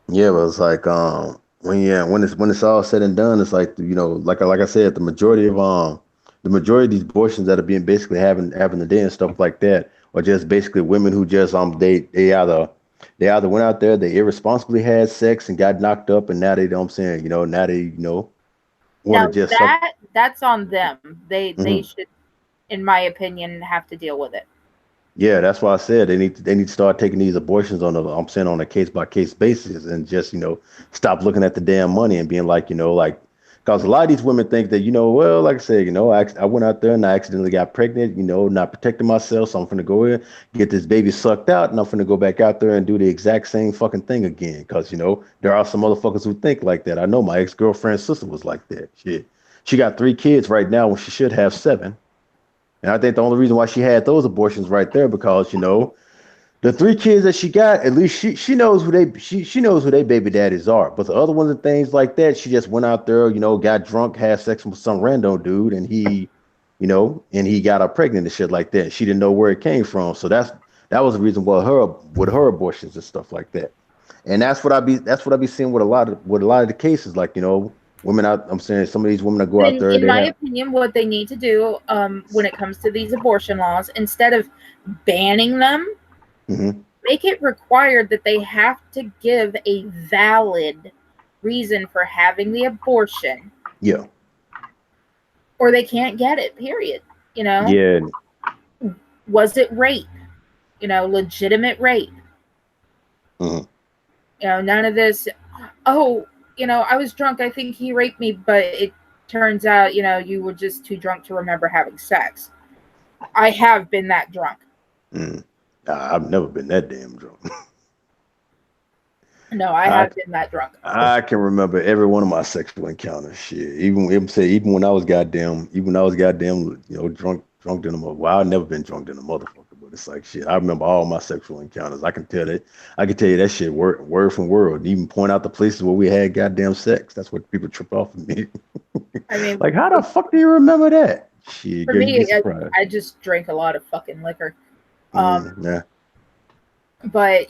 Speaker 3: Yeah, but it's like when it's all said and done, it's like like I said, the the majority of these abortions that are being basically having today and stuff like that are just basically women who just they either went out there, they irresponsibly had sex and got knocked up, and now they, you know what I'm saying, now they, want to
Speaker 2: Now
Speaker 3: just suck.
Speaker 2: that's on them. They
Speaker 3: Mhm.
Speaker 2: should, in my opinion, have to deal with it.
Speaker 3: Yeah, that's why I said they need to start taking these abortions on a case by case basis, and just stop looking at the damn money and being like, because a lot of these women think that, well, like I said, I went out there and I accidentally got pregnant, not protecting myself, so I'm gonna go in, get this baby sucked out, and I'm gonna go back out there and do the exact same fucking thing again, because there are some motherfuckers who think like that. I know my ex-girlfriend's sister was like that. She got 3 kids right now when she should have 7. And I think the only reason why she had those abortions right there because the 3 kids that she got, at least she knows she knows who they baby daddies are. But the other ones and things like that, she just went out there, got drunk, had sex with some random dude, and he got her pregnant and shit like that. She didn't know where it came from, so that was the reason why her abortions and stuff like that. And that's what I be seeing with a lot of the cases, like women out. I'm saying some of these women that go
Speaker 2: But
Speaker 3: out there,
Speaker 2: in
Speaker 3: they
Speaker 2: my
Speaker 3: have.
Speaker 2: opinion, what they need to do when it comes to these abortion laws, instead of banning them,
Speaker 3: Mhm.
Speaker 2: make it required that they have to give a valid reason for having the abortion,
Speaker 3: Yeah.
Speaker 2: or they can't get it, period.
Speaker 3: Yeah.
Speaker 2: Was it rape? Legitimate rape.
Speaker 3: Mhm.
Speaker 2: None of this, oh, I was drunk, I think he raped me, but it turns out, you were just too drunk to remember having sex. I have been that drunk.
Speaker 3: Mm. I've never been that damn drunk.
Speaker 2: No, I
Speaker 3: I
Speaker 2: have been that drunk.
Speaker 3: I can remember every one of my sexual encounters. Shit, even when I was goddamn, drunk than a mother. Well, I've never been drunk than a motherfucker, but it's like shit. I remember all my sexual encounters. I can tell you that shit word from word. Even point out the places where we had goddamn sex. That's what people trip off of me.
Speaker 2: I mean,
Speaker 3: Like, how the fuck do you remember that? Shit,
Speaker 2: for
Speaker 3: girl, you'd be
Speaker 2: me,
Speaker 3: surprised.
Speaker 2: I just drank a lot of fucking liquor.
Speaker 3: Yeah.
Speaker 2: But,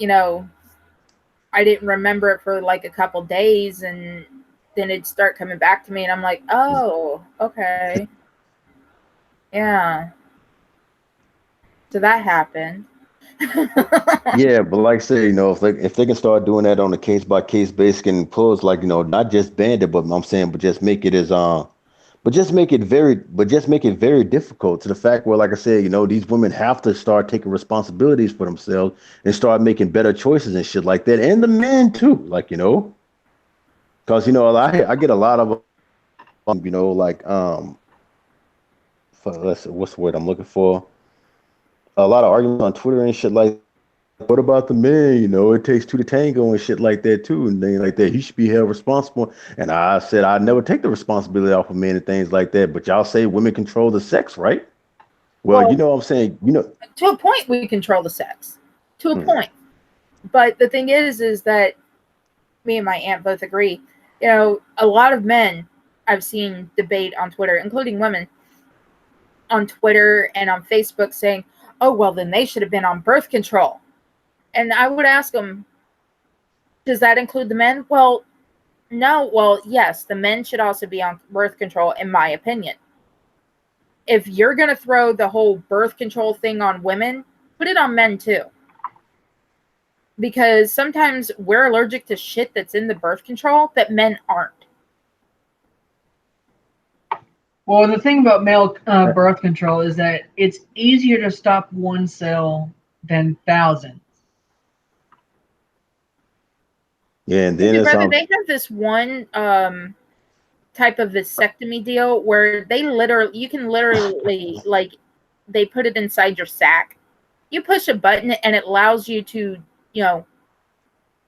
Speaker 2: I didn't remember it for like a couple days, and then it'd start coming back to me, and I'm like, oh, okay. Yeah. So that happened.
Speaker 3: Yeah, but like I say, if they can start doing that on a case by case basis and pulls like, not just band it, but I'm saying, but just make it as but just make it very difficult to the fact where, like I said, these women have to start taking responsibilities for themselves and start making better choices and shit like that. And the men too, like, because I get a lot of like let's see, what's the word I'm looking for? A lot of arguments on Twitter and shit like, what about the man? It takes two to tango and shit like that too, and things like that. He should be held responsible. And I said I never take the responsibility off of men and things like that. But y'all say women control the sex, right? Well,
Speaker 2: Well,
Speaker 3: what I'm saying,
Speaker 2: to a point, we control the sex. To a
Speaker 3: hmm,
Speaker 2: point. But the thing is that me and my aunt both agree. A lot of men I've seen debate on Twitter, including women, on Twitter and on Facebook saying, oh, well, then they should have been on birth control. And I would ask them, does that include the men? Well, no. Well, yes, the men should also be on birth control, in my opinion. If you're going to throw the whole birth control thing on women, put it on men too. Because sometimes we're allergic to shit that's in the birth control that men aren't.
Speaker 1: Well, the thing about male birth control is that it's easier to stop one cell than thousands.
Speaker 3: yeah, and then it's
Speaker 2: Brother, they have this one type of vasectomy deal where you can literally, like, they put it inside your sack. You push a button and it allows you to,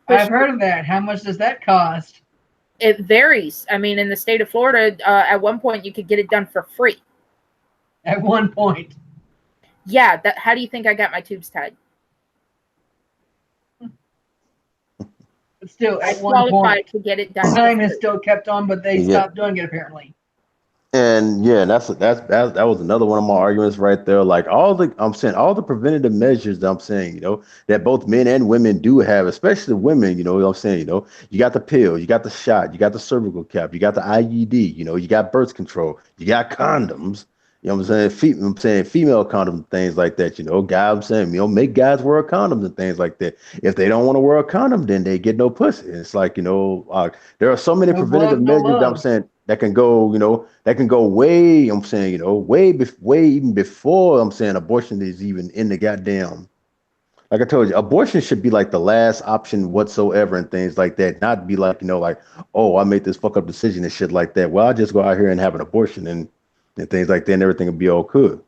Speaker 1: I've heard of that. How much does that cost?
Speaker 2: It varies. I mean, in the state of Florida, at one point you could get it done for free.
Speaker 1: At one point.
Speaker 2: Yeah. How do you think I got my tubes tied?
Speaker 1: But still,
Speaker 2: I
Speaker 1: at one point,
Speaker 2: to get it done.
Speaker 1: time has still kept on, but they
Speaker 3: yeah.
Speaker 1: stopped doing it apparently.
Speaker 3: And yeah, that was another one of my arguments right there. Like all the preventative measures that I'm saying, that both men and women do have, especially women, what I'm saying, you got the pill, you got the shot, you got the cervical cap, you got the IUD, you got birth control, you got condoms, You know what I'm saying? I'm saying female condoms, things like that. You know, guys, I'm saying, make guys wear condoms and things like that. If they don't want to wear a condom, then they get no pussy. It's like, there are so many
Speaker 1: No blood,
Speaker 3: preventative
Speaker 1: no
Speaker 3: measures that I'm
Speaker 1: love.
Speaker 3: saying that can go, that can go way. I'm saying, way even before I'm saying abortion is even in the goddamn. Like I told you, abortion should be like the last option whatsoever and things like that. Not be like, like, oh, I made this fuck up decision and shit like that. Well, I'll just go out here and have an abortion and things like that, and everything will be all good.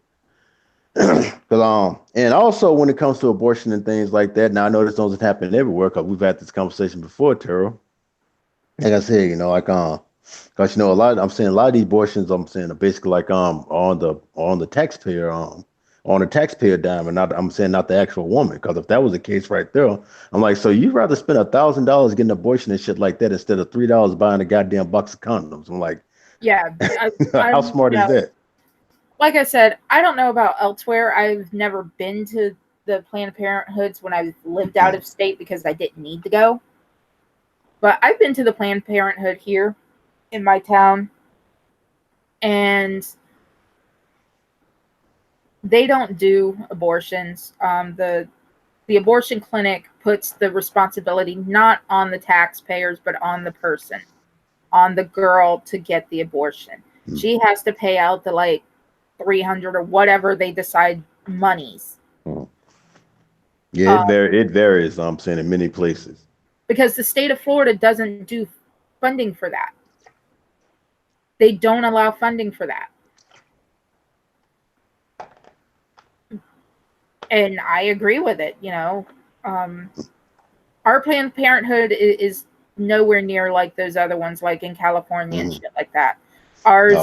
Speaker 3: And also when it comes to abortion and things like that, now I know this doesn't happen everywhere because we've had this conversation before, Terrell. Like I said, because a lot. I'm saying a lot of these abortions. I'm saying are basically like on the taxpayer dime, and not I'm saying not the actual woman. Because if that was the case right there, I'm like, so you'd rather spend $1,000 getting an abortion and shit like that instead of $3 buying a goddamn box of condoms. I'm like,
Speaker 2: Yeah,
Speaker 3: how smart is that?
Speaker 2: like I said, I don't know about elsewhere. I've never been to the Planned Parenthoods when I lived out of state because I didn't need to go. But I've been to the Planned Parenthood here in my town, and they don't do abortions. The abortion clinic puts the responsibility not on the taxpayers, but on the person, on the girl to get the abortion. She has to pay out the like 300 or whatever they decide monies.
Speaker 3: Yeah, it varies. I'm saying in many places
Speaker 2: because the state of Florida doesn't do funding for that. They don't allow funding for that. And I agree with it. Our Planned Parenthood is nowhere near like those other ones, like in California and shit like that. Ours,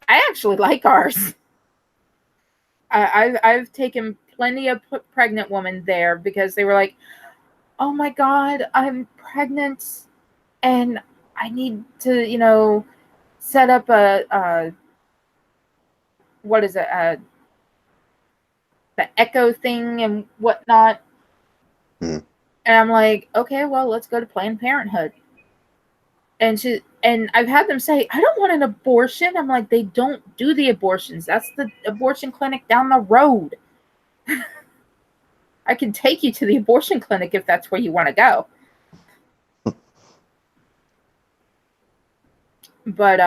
Speaker 2: I actually like ours. I've taken plenty of pregnant women there because they were like, "Oh my God, I'm pregnant, and I need to, set up a what is it, the echo thing and whatnot." And I'm like, "Okay, well, let's go to Planned Parenthood." And I've had them say, "I don't want an abortion." I'm like, "They don't do the abortions. That's the abortion clinic down the road." I can take you to the abortion clinic if that's where you want to go. But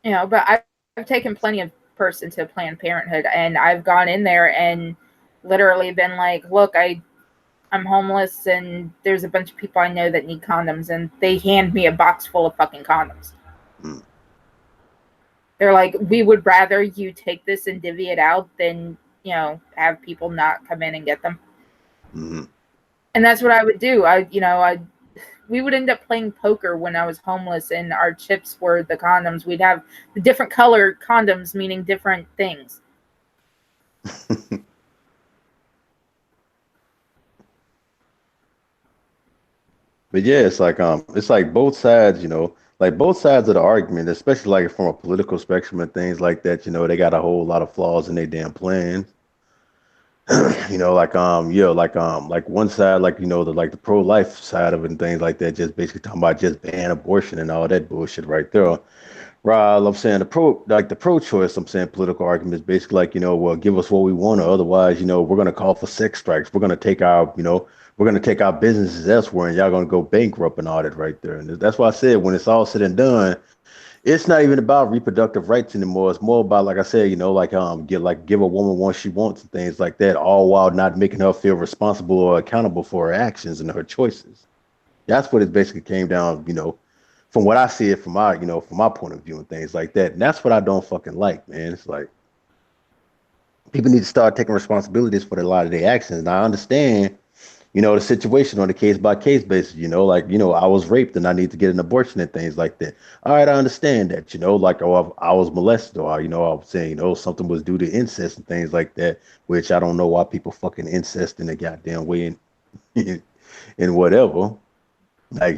Speaker 2: but I've taken plenty of person to Planned Parenthood, and I've gone in there and literally been like, "Look, I'm homeless, and there's a bunch of people I know that need condoms," and they hand me a box full of fucking condoms. They're like, "We would rather you take this and divvy it out than have people not come in and get them." And that's what I would do. We would end up playing poker when I was homeless, and our chips were the condoms. We'd have the different color condoms, meaning different things.
Speaker 3: But yeah, it's like both sides, like both sides of the argument, especially like from a political spectrum and things like that, they got a whole lot of flaws in their damn plans. Like one side, like the pro-life side of it and things like that, just basically talking about just ban abortion and all that bullshit right there. Right, I'm saying the pro-choice, I'm saying political argument is basically like, well, give us what we want, or otherwise, we're gonna call for sex strikes. We're gonna take our businesses elsewhere, and y'all gonna go bankrupt and all that right there. And that's why I said when it's all said and done, it's not even about reproductive rights anymore. It's more about, like I said, give a woman what she wants and things like that, all while not making her feel responsible or accountable for her actions and her choices. That's what it basically came down, from what I see it from from my point of view and things like that. And that's what I don't fucking like, man. It's like people need to start taking responsibilities for a lot of their actions. And I understand, the situation on a case by case basis, I was raped and I need to get an abortion and things like that. All right, I understand that, I was molested, or, I was saying, something was due to incest and things like that, which I don't know why people fucking incest in a goddamn way and whatever. Like,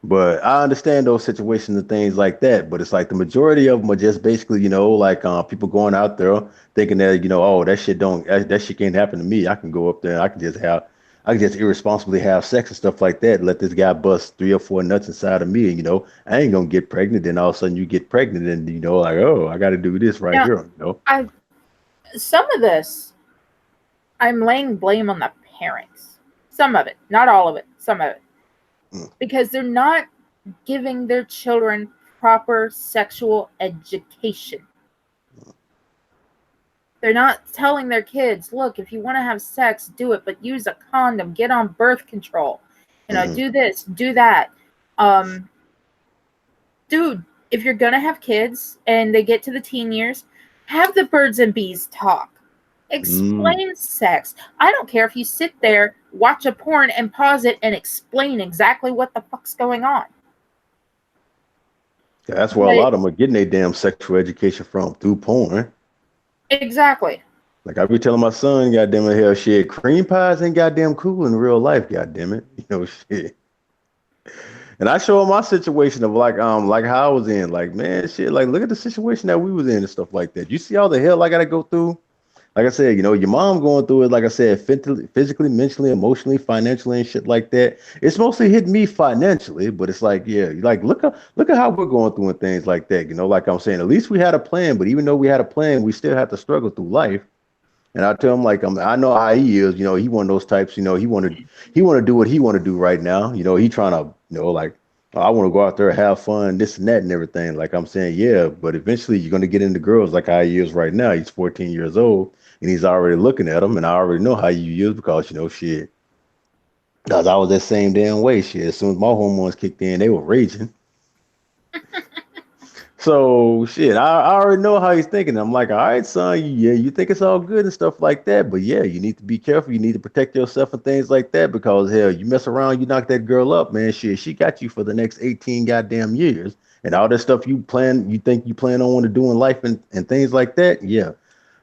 Speaker 3: but I understand those situations and things like that. But it's like the majority of them are just basically, people going out there thinking that, oh, that shit can't happen to me. I can go up there and I can just have, I could just irresponsibly have sex and stuff like that. Let this guy bust 3 or 4 nuts inside of me, and I ain't gonna get pregnant. Then all of a sudden you get pregnant, and like, oh, I got to do this right
Speaker 2: Now,
Speaker 3: here.
Speaker 2: I some of this I'm laying blame on the parents. Some of it, not all of it. Some of it,
Speaker 3: Mm.
Speaker 2: because they're not giving their children proper sexual education. They're not telling their kids, look, if you want to have sex, do it, but use a condom, get on birth control,
Speaker 3: Mhm.
Speaker 2: do this, do that. Dude, if you're gonna have kids and they get to the teen years, have the birds and bees talk.
Speaker 3: Mm.
Speaker 2: Explain sex. I don't care if you sit there, watch a porn, and pause it and explain exactly what the fuck's going on.
Speaker 3: Yeah, that's where a
Speaker 2: But
Speaker 3: lot of them are getting their damn sexual education from, through porn.
Speaker 2: exactly.
Speaker 3: Like I be telling my son, goddamn it, hell shit, cream pies ain't goddamn cool in real life, goddamn it. Shit. And I show him my situation of like how I was in. Like, man, shit, like look at the situation that we was in and stuff like that. You see all the hell I gotta go through? Like I said, your mom going through it, like I said, physically, mentally, emotionally, financially, and shit like that. It's mostly hit me financially, but it's like, yeah, like look at how we're going through and things like that. Like I'm saying, at least we had a plan, but even though we had a plan, we still have to struggle through life. And I tell him like I know how he is. He one of those types. He want to do what he want to do right now. He trying to like, "Oh, I want to go out there and have fun, this and that and everything." Like I'm saying, yeah, but eventually you're gonna get into girls like how he is right now. He's 14 years old and he's already looking at them, and I already know how you is because shit. Because I was that same damn way. Shit, as soon as my hormones kicked in, they were raging. So shit, I already know how he's thinking. I'm like, all right, son, yeah, you think it's all good and stuff like that, but yeah, you need to be careful. You need to protect yourself and things like that because hell, you mess around, you knock that girl up, man. Shit, she got you for the next 18 goddamn years, and all that stuff you think you plan on to do in life and things like that. Yeah,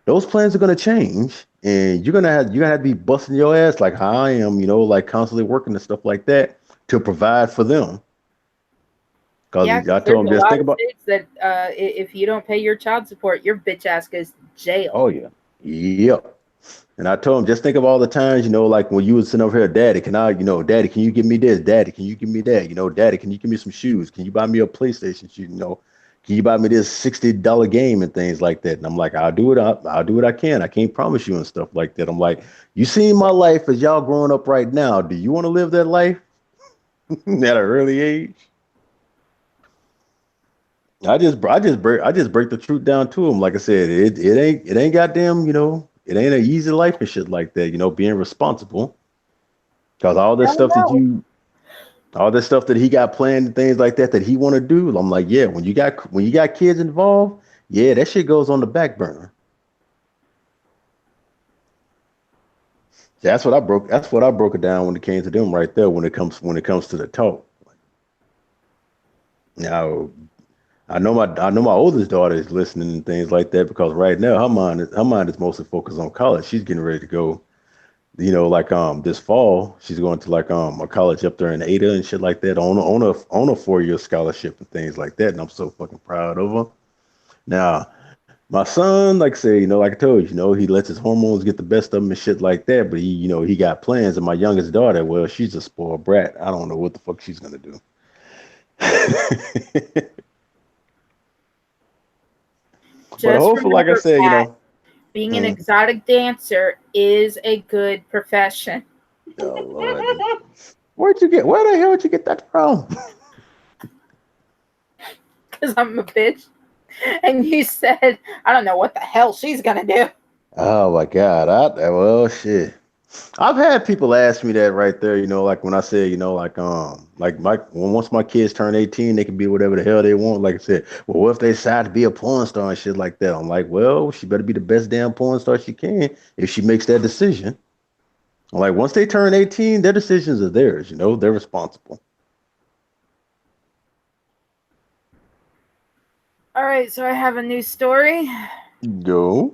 Speaker 3: those plans are gonna change, and you're gonna have to be busting your ass like how I am, like constantly working and stuff like that to provide for them.
Speaker 2: Yeah,
Speaker 3: Because I
Speaker 2: because there's
Speaker 3: told
Speaker 2: a
Speaker 3: him just
Speaker 2: lot
Speaker 3: think
Speaker 2: of
Speaker 3: about.
Speaker 2: states that if you don't pay your child support, your bitch ass goes to jail.
Speaker 3: Oh yeah. Yep. And I told him, just think of all the times, like when you was sitting over here, Daddy, Daddy, can you give me this? Daddy, can you give me that? Daddy, can you give me some shoes? Can you buy me a PlayStation shoe? Can you buy me this $60 game and things like that? And I'm like, I'll do it. I'll do what I can. I can't promise you and stuff like that. I'm like, you seen my life as y'all growing up right now. Do you want to live that life at an early age? I just break the truth down to him. Like I said, it ain't goddamn, it ain't an easy life and shit like that. Being responsible because
Speaker 2: Never know.
Speaker 3: all this stuff that he got planned and things like that he want to do. I'm like, yeah, when you got kids involved, yeah, that shit goes on the back burner. That's what I broke. That's what I broke it down when it came to them right there. When it comes to the talk. Now I know my oldest daughter is listening and things like that because right now her mind is mostly focused on college. She's getting ready to go. Like this fall, she's going to like a college up there in Ada and shit like that on a 4-year scholarship and things like that. And I'm so fucking proud of her. Now, my son, like I say, like I told you, he lets his hormones get the best of him and shit like that. But he got plans. And my youngest daughter, well, she's a spoiled brat. I don't know what the fuck she's gonna do. But
Speaker 2: Just
Speaker 3: hopefully, like I
Speaker 2: remember,
Speaker 3: said,
Speaker 2: Pat, being an
Speaker 3: mm,
Speaker 2: exotic dancer is a good profession.
Speaker 3: oh Lord, where the hell did you get that from?
Speaker 2: Because I'm a bitch. And you said, I don't know what the hell she's going to do.
Speaker 3: Oh my God, well shit. I've had people ask me that right there, like when I said, like once my kids turn 18, they can be whatever the hell they want. Like I said, well, what if they decide to be a porn star and shit like that? I'm like, well, she better be the best damn porn star she can if she makes that decision. I'm like, once they turn 18, their decisions are theirs, they're responsible.
Speaker 2: All right, so I have a new story.
Speaker 3: Go.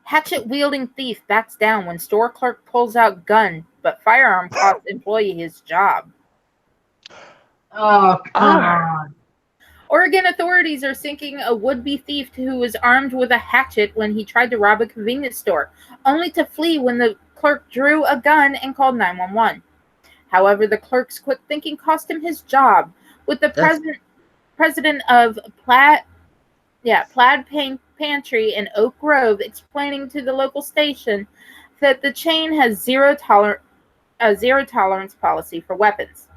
Speaker 2: Hatchet wielding thief backs down when store clerk pulls out gun, but firearm costs employee his job.
Speaker 1: Oh, come
Speaker 3: Ah,
Speaker 1: on.
Speaker 2: Oregon authorities are seeking a would-be thief who was armed with a hatchet when he tried to rob a convenience store, only to flee when the clerk drew a gun and called 911. However, the clerk's quick thinking cost him his job, with the president of Plaid Pantry in Oak Grove explaining to the local station that the chain has zero tolerance policy for weapons.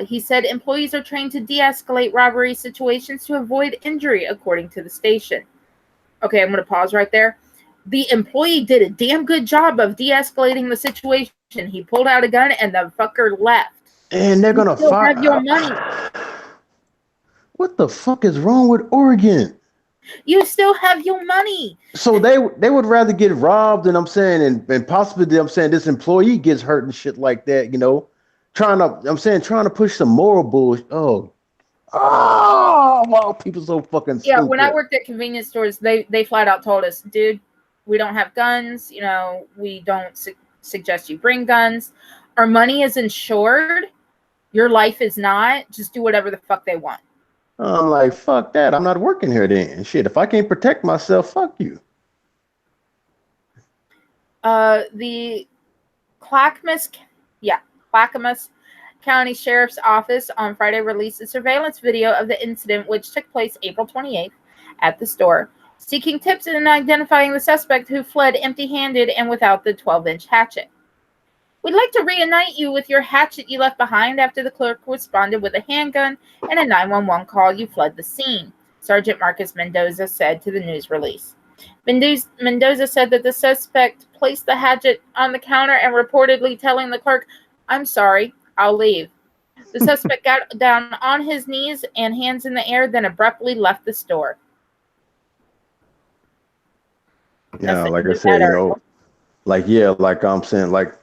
Speaker 2: He said employees are trained to de-escalate robbery situations to avoid injury, according to the station. Okay, I'm going to pause right there. The employee did a damn good job of de-escalating the situation. He pulled out a gun and the fucker left.
Speaker 3: And they're going to fire.
Speaker 2: Have your money.
Speaker 3: What the fuck is wrong with Oregon?
Speaker 2: You still have your money.
Speaker 3: So they would rather get robbed, and I'm saying, and possibly I'm saying this employee gets hurt and shit like that, you know. Trying to push some moral bullshit. Oh, wow, people so fucking stupid.
Speaker 2: Yeah, when I worked at convenience stores, they flat out told us, dude, we don't have guns. You know, we don't suggest you bring guns. Our money is insured. Your life is not. Just do whatever the fuck they want.
Speaker 3: I'm like, fuck that. I'm not working here then. Shit, if I can't protect myself, fuck you.
Speaker 2: The Clackamas County Sheriff's Office on Friday released a surveillance video of the incident, which took place April 28th at the store, seeking tips in identifying the suspect who fled empty-handed and without the 12-inch hatchet. We'd like to reunite you with your hatchet you left behind after the clerk responded with a handgun and a 911 call. You fled the scene, Sergeant Marcus Mendoza said to the news release. Mendoza said that the suspect placed the hatchet on the counter and reportedly telling the clerk, "I'm sorry, I'll leave." The suspect got down on his knees and hands in the air, then abruptly left the store.
Speaker 3: Yeah, like I said, you know, like, yeah, like I'm saying, like,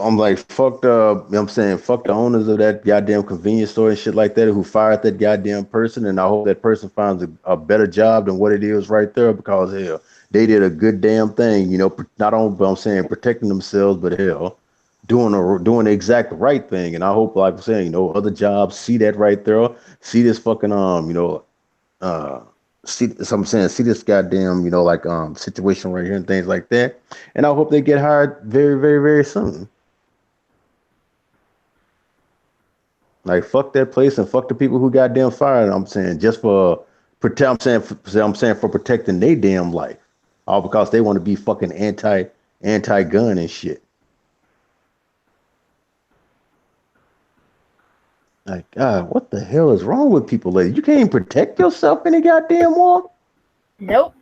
Speaker 3: I'm like, fuck the, you know I'm saying, fuck the owners of that goddamn convenience store and shit like that who fired that goddamn person, and I hope that person finds a better job than what it is right there, because hell, they did a good damn thing, you know, not only, I'm saying, protecting themselves, but hell, doing the exact right thing. And I hope, like I'm saying, you know, other jobs see that right there, see this fucking see this goddamn, you know, like situation right here and things like that. And I hope they get hired very, very, very soon. Like, fuck that place and fuck the people who goddamn fired. I'm saying just for protect. I'm saying for protecting their damn life, all because they want to be fucking anti-gun and shit. Like, God, what the hell is wrong with people, lady? You can't even protect yourself any goddamn war.
Speaker 2: Nope.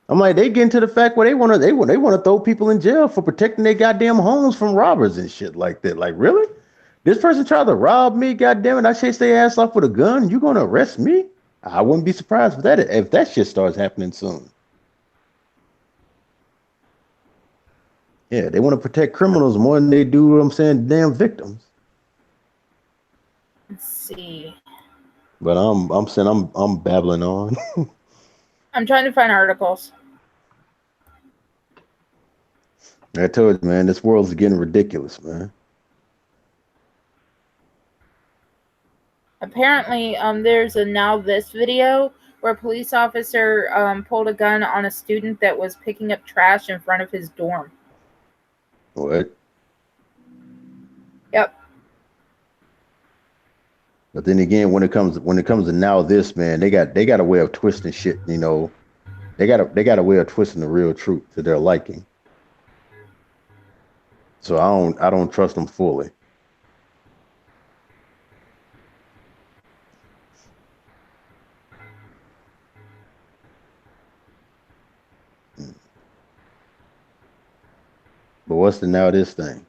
Speaker 3: I'm like, they get into the fact where they want to throw people in jail for protecting their goddamn homes from robbers and shit like that. Like, really? This person tried to rob me, goddamn it! I chased their ass off with a gun. You gonna arrest me? I wouldn't be surprised if that shit starts happening soon. Yeah, they want to protect criminals more than they do, I'm saying, damn victims.
Speaker 2: Let's see.
Speaker 3: But I'm saying I'm babbling on.
Speaker 2: I'm trying to find articles.
Speaker 3: I told you, man, this world's getting ridiculous, man.
Speaker 2: Apparently, there's a Now This video where a police officer pulled a gun on a student that was picking up trash in front of his dorm.
Speaker 3: What?
Speaker 2: Yep.
Speaker 3: But then again, when it comes to Now This, man, they got a way of twisting shit, you know. They got a way of twisting the real truth to their liking. So I don't trust them fully. But what's the Now This thing?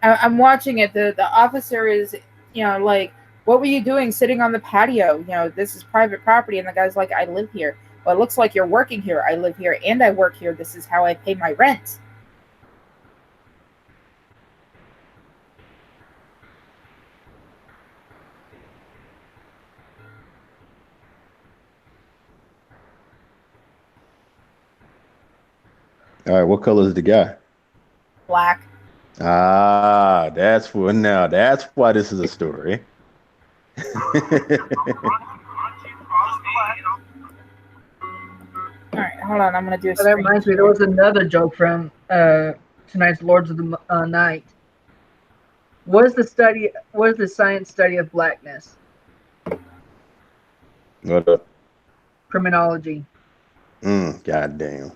Speaker 2: I'm watching it. The officer is, you know, like, what were you doing sitting on the patio? You know, this is private property. And the guy's like, I live here. Well, it looks like you're working here. I live here and I work here. This is how I pay my rent.
Speaker 3: All right, what color is the guy?
Speaker 2: Black.
Speaker 3: Ah, that's why this is a story.
Speaker 2: All right, hold on. I'm gonna do a
Speaker 1: So that
Speaker 2: screen
Speaker 1: reminds me, there
Speaker 2: share.
Speaker 1: was another joke from tonight's Lords of the Night. What is the study? What is the science study of blackness?
Speaker 3: What up?
Speaker 1: Criminology.
Speaker 3: God damn.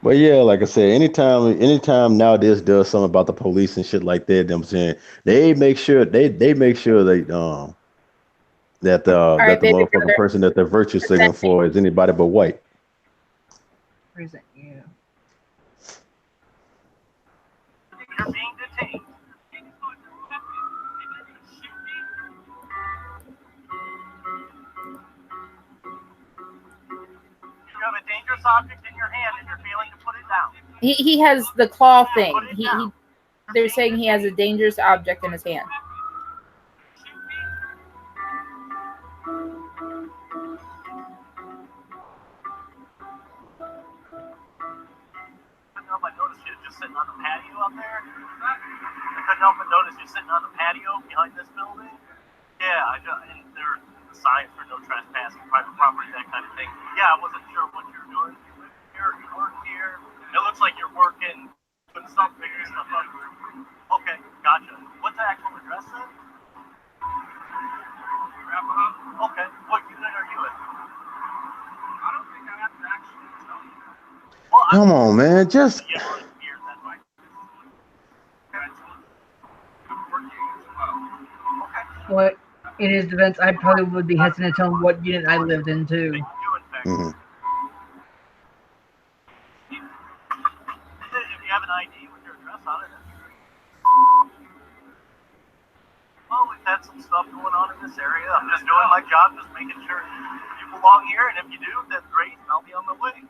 Speaker 3: But yeah, like I said, anytime nowadays does something about the police and shit like that, I'm saying they make sure
Speaker 2: All
Speaker 3: that
Speaker 2: right,
Speaker 3: the
Speaker 2: baby
Speaker 3: motherfucking
Speaker 2: brother.
Speaker 3: person that they're virtue signaling for is anybody but white.
Speaker 1: Present you.
Speaker 4: You're being detained. You have a dangerous object in your hand and you're failing to put it down.
Speaker 2: He has the claw thing. They're saying he has a dangerous object in his hand.
Speaker 4: I couldn't help but notice you just sitting on the patio up there. I couldn't help but notice you sitting on the patio behind this building. Yeah, and there are signs for no trespassing, private property, that kind of thing. Yeah, I wasn't sure what you were doing. You work here. It looks like you're working, putting stuff, picking stuff up. Okay, gotcha. What's the actual address then? Okay, what unit are you in? I don't think I have to actually tell you. Well,
Speaker 3: Come on, man, just
Speaker 1: What? In his defense, I probably would be hesitant to tell him what unit I lived in too.
Speaker 3: mhm.
Speaker 4: If you have an ID with your address on it, well, we've had some stuff going on in this area. I'm just doing my job, just making sure you belong here, and if you do, that's great, and I'll be on my way.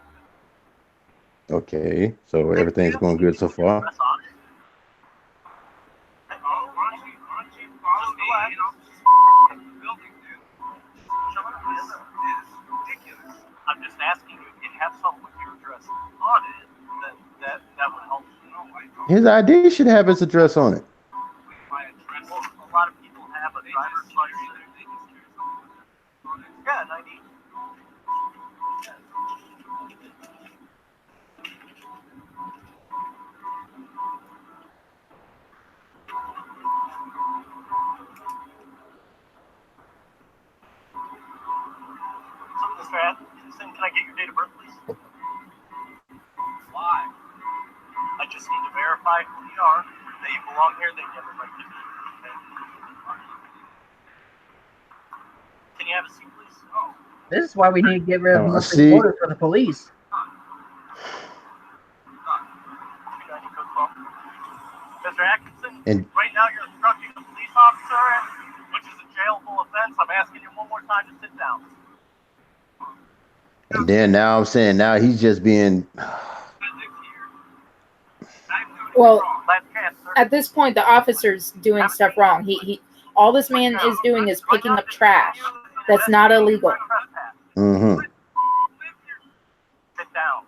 Speaker 3: Okay, so everything's going good so far.
Speaker 4: Press on it. Why don't you follow me, and I'll just building, dude. This is ridiculous. I'm just asking you, if you have something with your address on it, then that would help.
Speaker 3: His ID should have his address on it.
Speaker 4: My address. Well, a lot of people have a driver's license. Yeah, an ID. So, Mr. Atkinson, can I get your date of birth, please? Why? I just need to verify who you are, that you belong here, that you have a right to be. Okay? Can you have a seat, please? Oh.
Speaker 1: This is why we need to get rid of monthly
Speaker 3: See?
Speaker 1: orders for the police.
Speaker 4: Mr. Atkinson,
Speaker 3: And-
Speaker 4: right now you're instructing a police officer, which is a jailable offense. I'm asking you one more time to sit down.
Speaker 3: And then now I'm saying now he's just being
Speaker 2: Well,
Speaker 4: Last chance, sir.
Speaker 2: at this point, the officer's doing stuff wrong. All this man is doing is picking up trash. That's not illegal.
Speaker 3: mm-hmm.
Speaker 4: Sit down.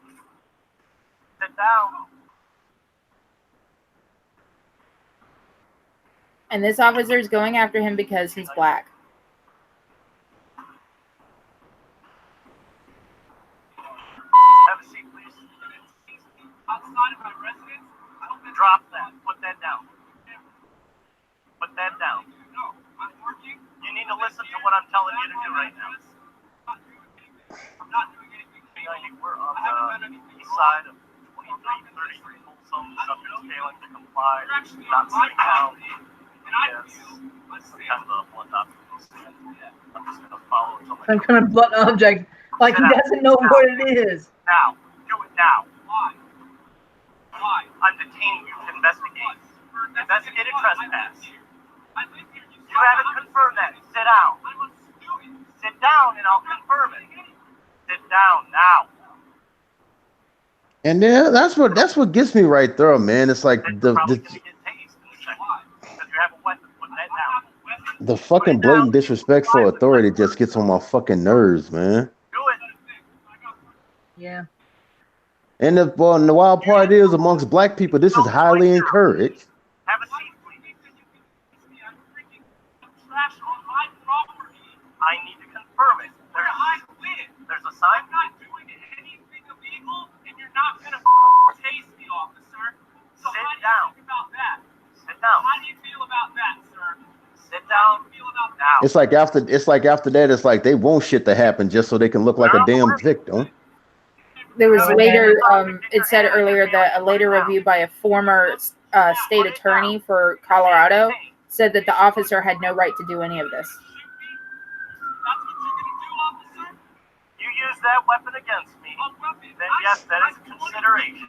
Speaker 4: Sit down.
Speaker 2: And this officer is going after him because he's black.
Speaker 4: Have a seat, please. Outside of my residence, drop that. Put that down. Put that down. No, I'm working. You need to listen to what I'm telling you to do right now. I'm not doing anything. We're on the east side of 2333 Folsom. Subjects failing to comply. Not sitting down. Yes. Some kind of a blunt object. I'm just going to follow something.
Speaker 1: Some kind of blunt object, like he doesn't know what it is.
Speaker 4: Now. Do it now. Why? Why? I'm detaining you to investigate. Investigated trespass. You haven't confirmed that. Sit down. Sit down and I'll confirm it. Sit down now.
Speaker 3: And then that's what gets me right there, man. It's like
Speaker 4: You're probably going to get tased in a second. Because you have a weapon. Put that down.
Speaker 3: the fucking blatant disrespect for authority just gets on my fucking nerves, man.
Speaker 4: Do it.
Speaker 1: Yeah.
Speaker 3: And the wild part is, amongst black people, this is highly encouraged.
Speaker 4: Have a seat, please. I'm freaking trash on my property. I need to confirm it. There's a sign. I'm not doing anything illegal, and you're not gonna chase me, officer. So sit down. About that? Sit down. How do you feel about that, sir? Sit down. How do you feel about that?
Speaker 3: It's like after that, it's like they want shit to happen just so they can look like a damn victim.
Speaker 2: There was later, it said earlier that a later review by a former state attorney for Colorado said that the officer had no right to do any of this.
Speaker 4: That's what you're gonna do, officer? You use that weapon against me, then yes, that is a consideration.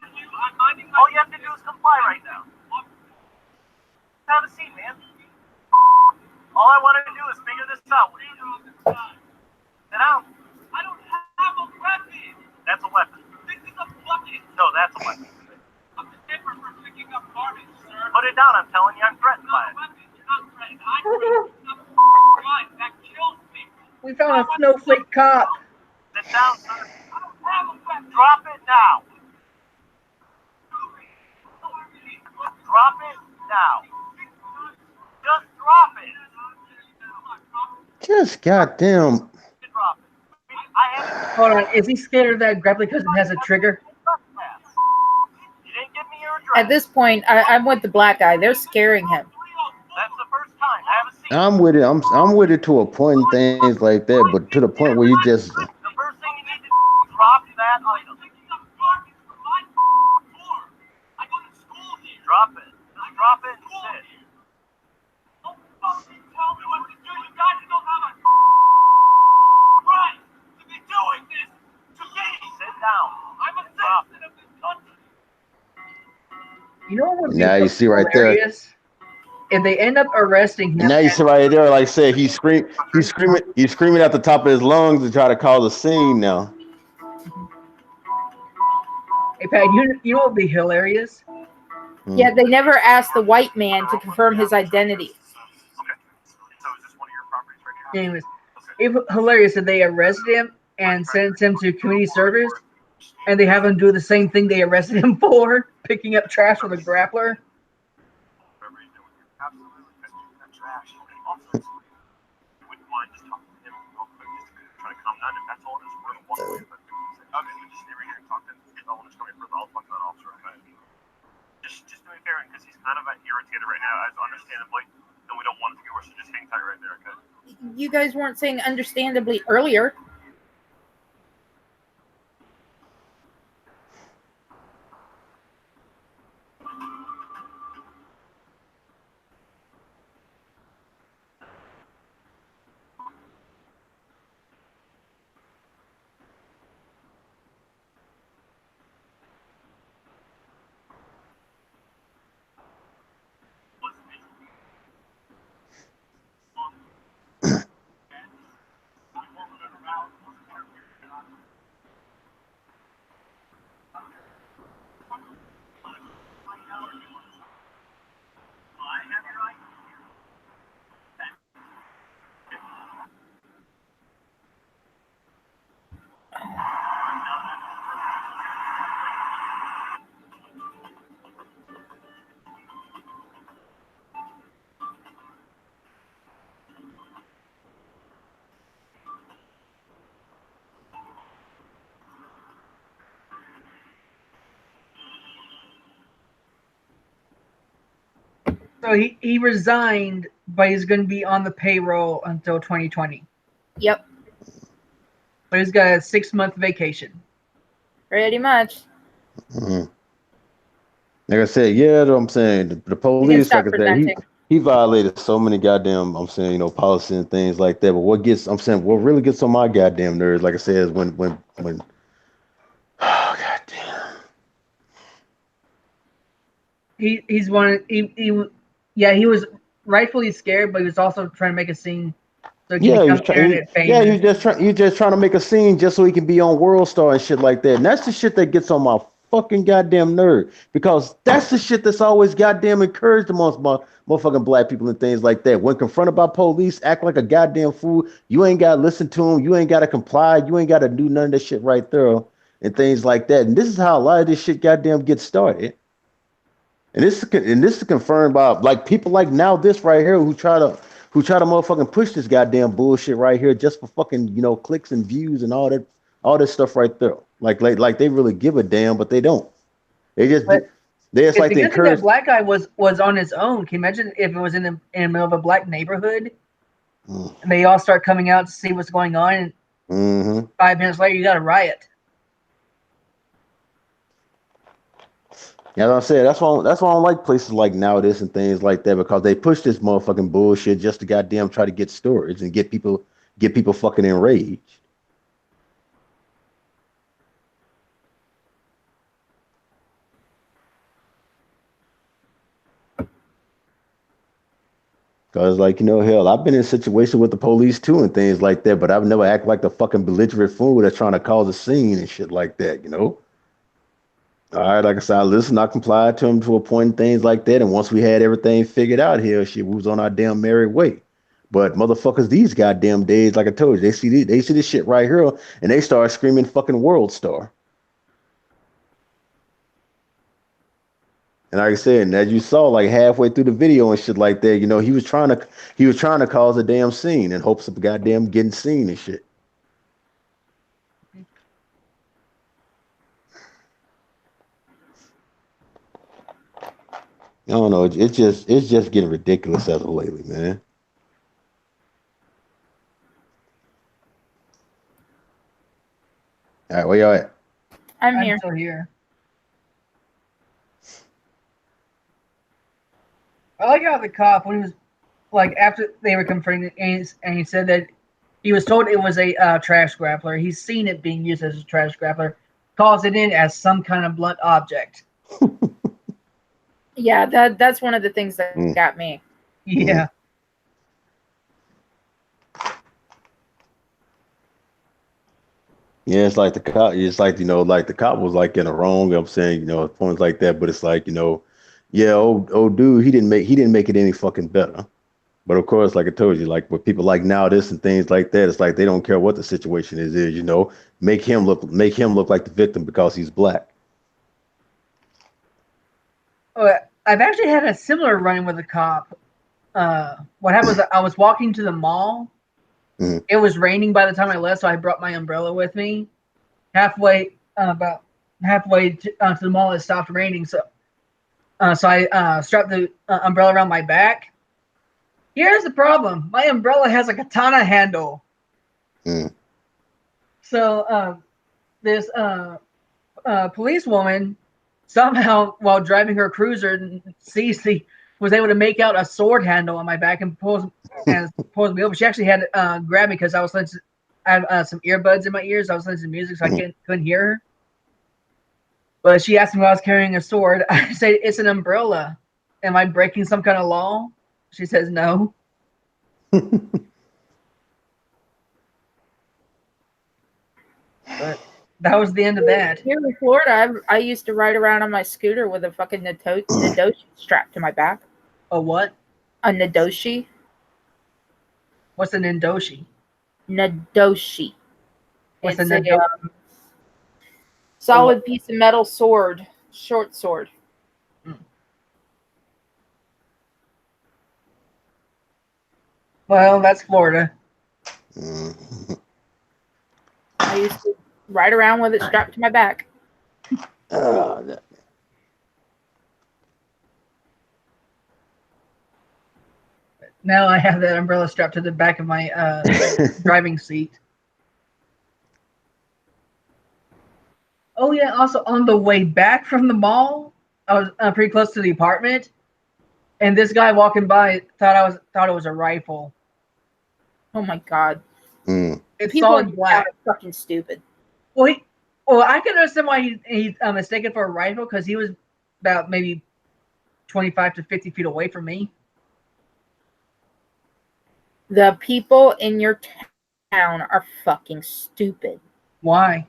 Speaker 4: All you have to do is comply right now. Have a seat, man. All I want to do is figure this out. What are you doing? Sit down. I don't have a weapon. That's a weapon. This is a bucket. No, that's a weapon. I'm different for picking up garbage, sir. Put it down. I'm telling you, I'm threatened by it. You're not threatened. I'm threatened. That kills me.
Speaker 1: We found a snowflake cop.
Speaker 4: Sit down, sir. I don't have a weapon. Drop it now. Drop it now. Just drop it.
Speaker 3: Just goddamn.
Speaker 4: Drop it. I haven't.
Speaker 1: Hold on, is he scared of that grappling because it has a trigger?
Speaker 4: You didn't give me your address.
Speaker 2: At this point, I'm with the black guy. They're scaring him.
Speaker 4: That's the first time. Have a seat.
Speaker 3: I'm with it. I'm with it to a point and things like that, but to the point where you just
Speaker 4: The first thing you need to do is drop that item. I go to school here. Drop it. Just drop it and sit. Don't fucking tell me what to do. You guys don't have a right to be doing this to me. Sit down. I'm a citizen of this country.
Speaker 1: You know what would be
Speaker 3: now you see right there.
Speaker 1: hilarious? If they end up arresting him.
Speaker 3: Now you see right there, like I said, he's screaming at the top of his lungs to try to cause a scene now.
Speaker 1: Hey Pat, you know what would be hilarious?
Speaker 2: Yeah, they never asked the white man to confirm his identity.
Speaker 4: Okay. So is this one of your properties right here?
Speaker 1: Anyways, it's hilarious if they arrest him and send him to community service, and they have him do the same thing they arrested him for, picking up trash with a grappler.
Speaker 4: Whatever he's doing here. Absolutely. That's trash. Also, you wouldn't mind just talking to him real quick, just to try to calm down. If that's all it is, we're gonna walk away. But okay, we just stay right here and talk to him. If I want to come in further, I'll talk to that officer. Okay? Just do me a favor, because he's kind of irritated right now, as understandably, and we don't want it to get worse. So just hang tight right there, okay?
Speaker 2: You guys weren't saying understandably earlier.
Speaker 1: So he resigned, but he's going to be on the payroll until 2020.
Speaker 2: Yep,
Speaker 1: But he's got a 6-month vacation.
Speaker 2: pretty much.
Speaker 3: Mhm. Like I said, yeah, I'm saying the police,
Speaker 2: stop
Speaker 3: like I said,
Speaker 2: presenting.
Speaker 3: he violated so many goddamn, I'm saying, policy and things like that. But what really gets on my goddamn nerves, like I said, is when oh goddamn.
Speaker 1: He was rightfully scared, but he was also trying to make a scene. So he
Speaker 3: Yeah,
Speaker 1: can become internet famous.
Speaker 3: yeah, he's just trying to make a scene just so he can be on World Star and shit like that. And that's the shit that gets on my fucking goddamn nerve, because that's the shit that's always goddamn encouraged amongst my motherfucking black people and things like that. When confronted by police, act like a goddamn fool. You ain't gotta listen to them. You ain't gotta comply. You ain't gotta do none of that shit right there. and things like that. And this is how a lot of this shit goddamn gets started. And this is confirmed by like people like now this right here who try to motherfucking push this goddamn bullshit right here just for fucking clicks and views and all that stuff right there. Like they really give a damn, but they don't. They just
Speaker 1: But
Speaker 3: they it's
Speaker 1: it's
Speaker 3: like they
Speaker 1: because that
Speaker 3: encourage.
Speaker 1: black guy was on his own. Can you imagine if it was in the middle of a black neighborhood and they all start coming out to see what's going on, and
Speaker 3: Mm-hmm.
Speaker 1: 5 minutes later you got a riot.
Speaker 3: Yeah, as I said, that's why I don't like places like Nowadays and things like that because they push this motherfucking bullshit just to goddamn try to get storage and get people fucking enraged. Cause like hell, I've been in situations with the police too and things like that, but I've never act like the fucking belligerent fool that's trying to cause a scene and shit like that. All right, like I said, I listened, I complied to him to a point and things like that. And once we had everything figured out here, shit, we was on our damn merry way. But motherfuckers, these goddamn days, like I told you, they see this shit right here and they start screaming fucking world star. And like I said, and as you saw, like halfway through the video and shit like that, he was trying to cause a damn scene in hopes of goddamn getting seen and shit. I don't know. It's just getting ridiculous as of lately, man. All right, where y'all at?
Speaker 2: I'm
Speaker 1: I'm
Speaker 2: here.
Speaker 1: still here. I like how the cop, when he was like after they were confronting, and he said that he was told it was a trash grappler. He's seen it being used as a trash grappler. Calls it in as some kind of blunt object.
Speaker 2: Yeah, that's one of the things that
Speaker 3: Mm.
Speaker 2: got me.
Speaker 1: Yeah.
Speaker 3: Yeah, it's like the cop. It's like like the cop was like in the wrong. I'm saying points like that, but it's like yeah, old dude, he didn't make it any fucking better. But of course, like I told you, like with people like now this and things like that, it's like they don't care what the situation is. Make him look like the victim because he's black.
Speaker 1: I've actually had a similar run with a cop. What happened was I was walking to the mall.
Speaker 3: Mhm.
Speaker 1: It was raining by the time I left, so I brought my umbrella with me. About halfway to the mall, it stopped raining, so I strapped the umbrella around my back. Here's the problem: my umbrella has a katana handle.
Speaker 3: Mm.
Speaker 1: So this policewoman somehow, while driving her cruiser, was able to make out a sword handle on my back and pulls me over. She actually had to grab me because I had some earbuds in my ears. I was listening to music, so I couldn't hear her. But she asked me why I was carrying a sword. I said, "It's an umbrella. Am I breaking some kind of law?" She says, "No." But that was the end of that.
Speaker 2: Here in Florida, I used to ride around on my scooter with a fucking Nadoshi strapped to my back.
Speaker 1: A what?
Speaker 2: A Nadoshi.
Speaker 1: What's an Indoshi?
Speaker 2: Nadoshi.
Speaker 1: What's
Speaker 2: It's
Speaker 1: a
Speaker 2: a
Speaker 1: Nadoshi?
Speaker 2: solid piece of metal sword, short sword.
Speaker 1: Well, that's Florida.
Speaker 2: I used to ride around with it strapped to my back.
Speaker 1: Now I have that umbrella strapped to the back of my driving seat. Oh yeah, also on the way back from the mall, I was pretty close to the apartment, and this guy walking by thought it was a rifle.
Speaker 2: Oh my god.
Speaker 1: It's
Speaker 2: People
Speaker 1: solid
Speaker 2: in
Speaker 1: black.
Speaker 2: town are fucking stupid.
Speaker 1: Well, I can understand why he's mistaken for a rifle because he was about maybe 25 to 50 feet away from me.
Speaker 2: The people in your town are fucking stupid.
Speaker 1: Why?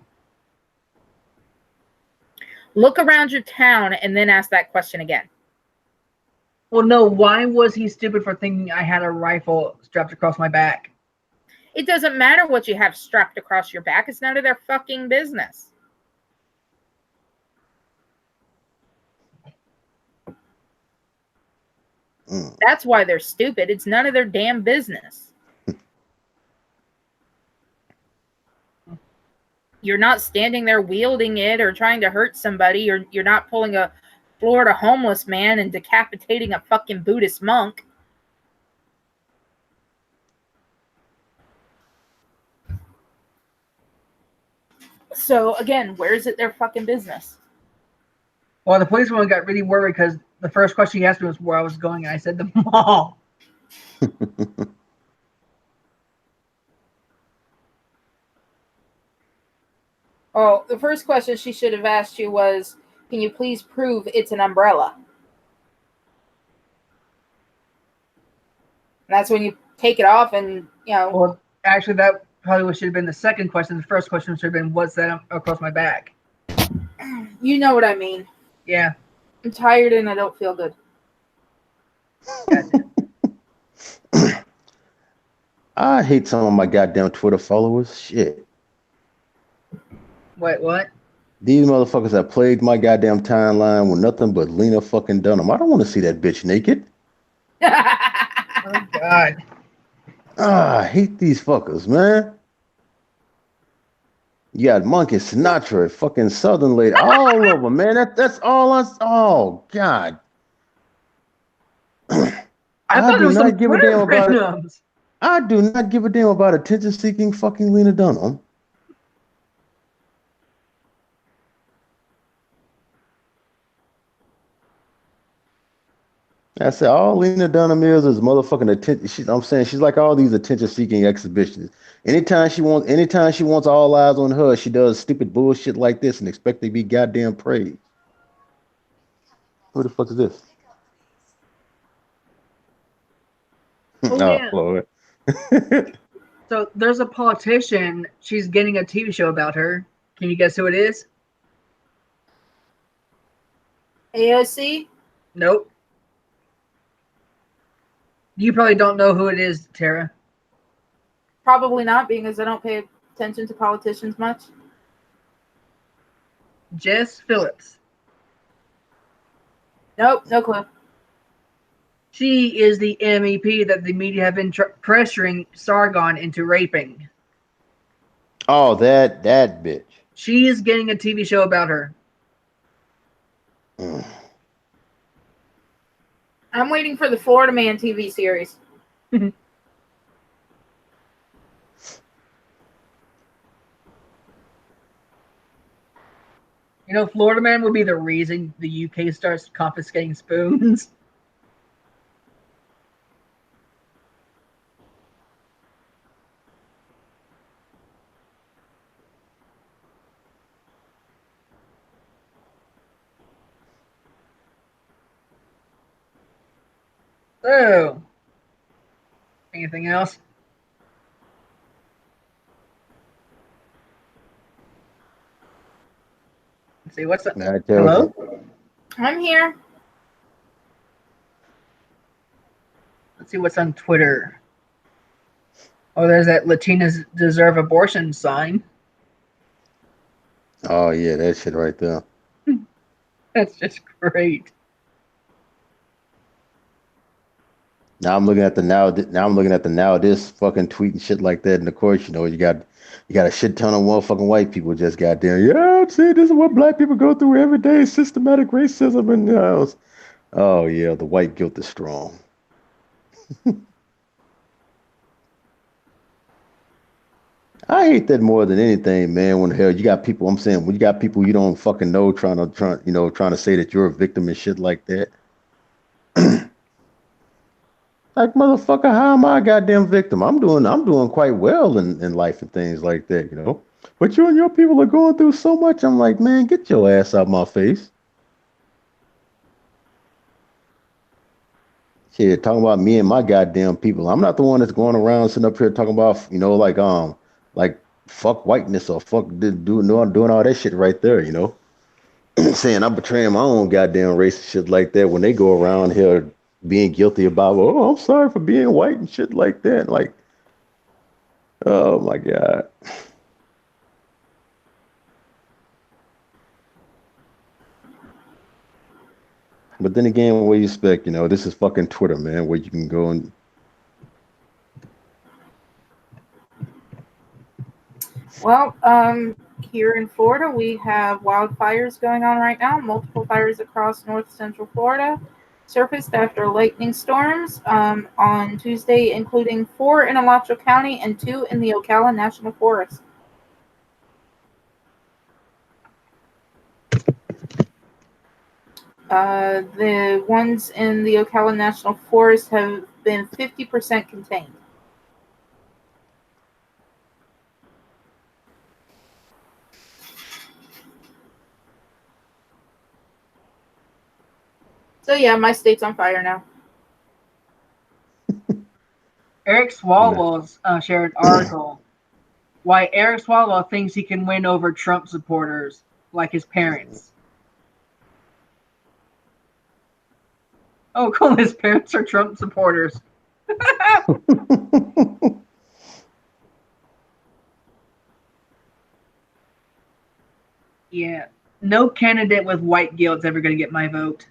Speaker 2: Look around your town and then ask that question again.
Speaker 1: Well, no, why was he stupid for thinking I had a rifle strapped across my back?
Speaker 2: It doesn't matter what you have strapped across your back. It's none of their fucking business. That's why they're stupid. It's none of their damn business. You're not standing there wielding it or trying to hurt somebody. You're not pulling a Florida homeless man and decapitating a fucking Buddhist monk. So again, where is it their fucking business?
Speaker 1: Well, the policewoman got really worried because the first question he asked me was where I was going, and I said the mall.
Speaker 2: Oh, the first question she should have asked you was, can you please prove it's an umbrella? And that's when you take it off and, you know.
Speaker 1: Well, actually, that probably should have been the second question. The first question should have been, what's that across my back?
Speaker 2: You know what I mean.
Speaker 1: Yeah.
Speaker 2: I'm tired and I don't feel good.
Speaker 3: I hate some of my goddamn Twitter followers. Shit.
Speaker 1: Wait, what?
Speaker 3: These motherfuckers have plagued my goddamn timeline with nothing but Lena fucking Dunham. I don't want to see that bitch naked.
Speaker 1: Oh, God.
Speaker 3: I hate these fuckers, man. You got Monkey Sinatra, fucking Southern Lady, all of them, man. That's all I. Oh God.
Speaker 1: I thought
Speaker 3: do
Speaker 1: it was some
Speaker 3: not give a
Speaker 1: Twitter
Speaker 3: damn about it.
Speaker 1: randoms.
Speaker 3: I do not give a damn about attention-seeking fucking Lena Dunham. I said all Lena Dunham is motherfucking attention. I'm saying she's like all these attention-seeking exhibitions. Anytime she wants all eyes on her, she does stupid bullshit like this and expect to be goddamn praised. Who the fuck is this?
Speaker 1: Oh, yeah.
Speaker 3: Lord.
Speaker 1: So there's a politician. She's getting a TV show about her. Can you guess who it is?
Speaker 2: AOC?
Speaker 1: Nope. You probably don't know who it is, Tara.
Speaker 2: Probably not, because I don't pay attention to politicians much.
Speaker 1: Jess Phillips.
Speaker 2: Nope, no clue.
Speaker 1: She is the MEP that the media have been pressuring Sargon into raping.
Speaker 3: Oh, that bitch.
Speaker 1: She is getting a TV show about her.
Speaker 2: I'm waiting for the Florida Man TV series.
Speaker 1: You know, Florida Man would be the reason the UK starts confiscating spoons. So, anything else? Let's see, what's up? Hello?
Speaker 2: I'm here.
Speaker 1: Let's see what's on Twitter. Oh, there's that Latinas deserve abortion sign.
Speaker 3: Oh yeah, that shit right there.
Speaker 1: That's just great.
Speaker 3: Now I'm looking at the now this fucking tweet and shit like that. And of course, you know, you got a shit ton of motherfucking white people just goddamn, yeah, see, this is what black people go through every day, systematic racism and oh yeah, the white guilt is strong. I hate that more than anything, man. When the hell you got people, I'm saying, when you got people you don't fucking know trying to say that you're a victim and shit like that. Like, motherfucker, how am I a goddamn victim? I'm doing quite well in life and things like that, you know. But you and your people are going through so much. I'm like, man, get your ass out my face. Shit, talking about me and my goddamn people. I'm not the one that's going around sitting up here talking about, you know, like fuck whiteness or fuck doing all that shit right there, you know. Saying I'm betraying my own goddamn race and shit like that when they go around here being guilty about, oh, I'm sorry for being white and shit like that. Like, oh my God. But then again, what do you expect? This is fucking Twitter, man, where you can go and
Speaker 2: Well, here in Florida, we have wildfires going on right now. Multiple fires across north central Florida surfaced after lightning storms on Tuesday, including 4 in Alachua County and 2 in the Ocala National Forest. The ones in the Ocala National Forest have been 50% contained. So yeah, my state's on fire now.
Speaker 1: Eric Swalwell's shared an article why Eric Swalwell thinks he can win over Trump supporters like his parents. Oh, cool. His parents are Trump supporters. Yeah. No candidate with white guilt is ever going to get my vote.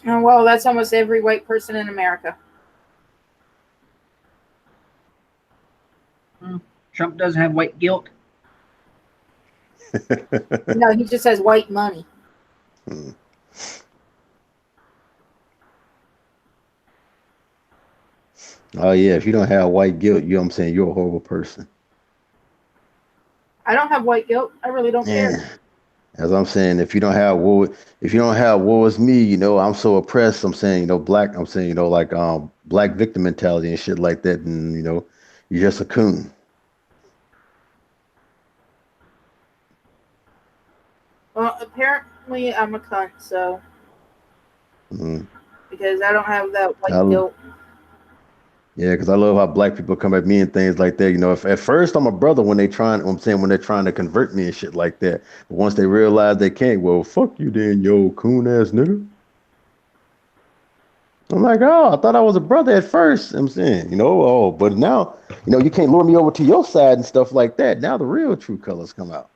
Speaker 2: Well, that's almost every white person in America.
Speaker 1: Trump doesn't have white guilt.
Speaker 2: No, he just has white money.
Speaker 3: Oh yeah, if you don't have white guilt, you know what I'm saying, you're a horrible person.
Speaker 2: I don't have white guilt. I really don't care.
Speaker 3: As I'm saying, if you don't have woe is me, I'm so oppressed. I'm saying, black. I'm saying, like black victim mentality and shit like that, and you're just a coon.
Speaker 2: Well, apparently I'm a cunt, so because I don't have that white guilt.
Speaker 3: Yeah, because I love how black people come at me and things like that. If at first I'm a brother when they're trying to convert me and shit like that. But once they realize they can't, well, fuck you then, yo, coon ass nigga. I'm like, oh, I thought I was a brother at first. I'm saying, but now, you can't lure me over to your side and stuff like that. Now the real true colors come out.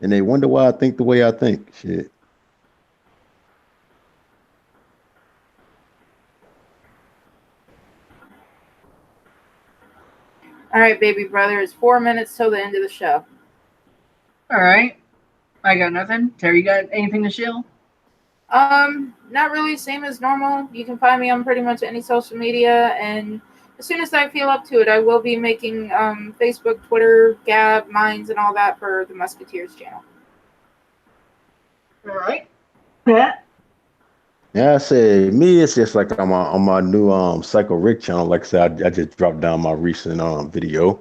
Speaker 3: And they wonder why I think the way I think. Shit.
Speaker 2: All right, baby brother, it's 4 minutes till the end of the show.
Speaker 1: All right. I got nothing. Terry, you got anything to shill?
Speaker 2: Not really. Same as normal. You can find me on pretty much any social media, and as soon as I feel up to it, I will be making Facebook, Twitter, Gab, Minds, and all that for the Musketeers channel.
Speaker 1: All right. Yeah.
Speaker 3: Yeah, I said me. It's just like I'm on my new Psycho Rick channel. Like I said, I just dropped down my recent video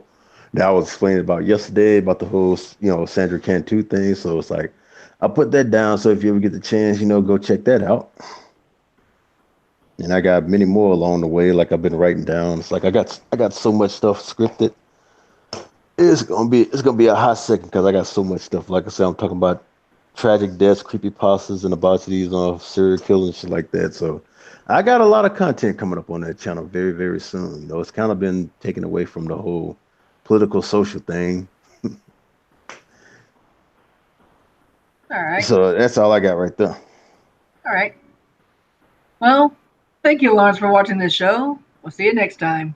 Speaker 3: that I was explaining about yesterday about the whole Sandra Cantu thing. So it's like I put that down. So if you ever get the chance, go check that out. And I got many more along the way. Like I've been writing down. It's like I got so much stuff scripted. It's gonna be a hot second because I got so much stuff. Like I said, I'm talking about tragic deaths, creepypastas, and atrocities of serial killers and shit like that. So I got a lot of content coming up on that channel very, very soon. It's kind of been taken away from the whole political social thing.
Speaker 1: All right.
Speaker 3: So that's all I got right there.
Speaker 1: All right. Well, thank you, Lawrence, for watching this show. We'll see you next time.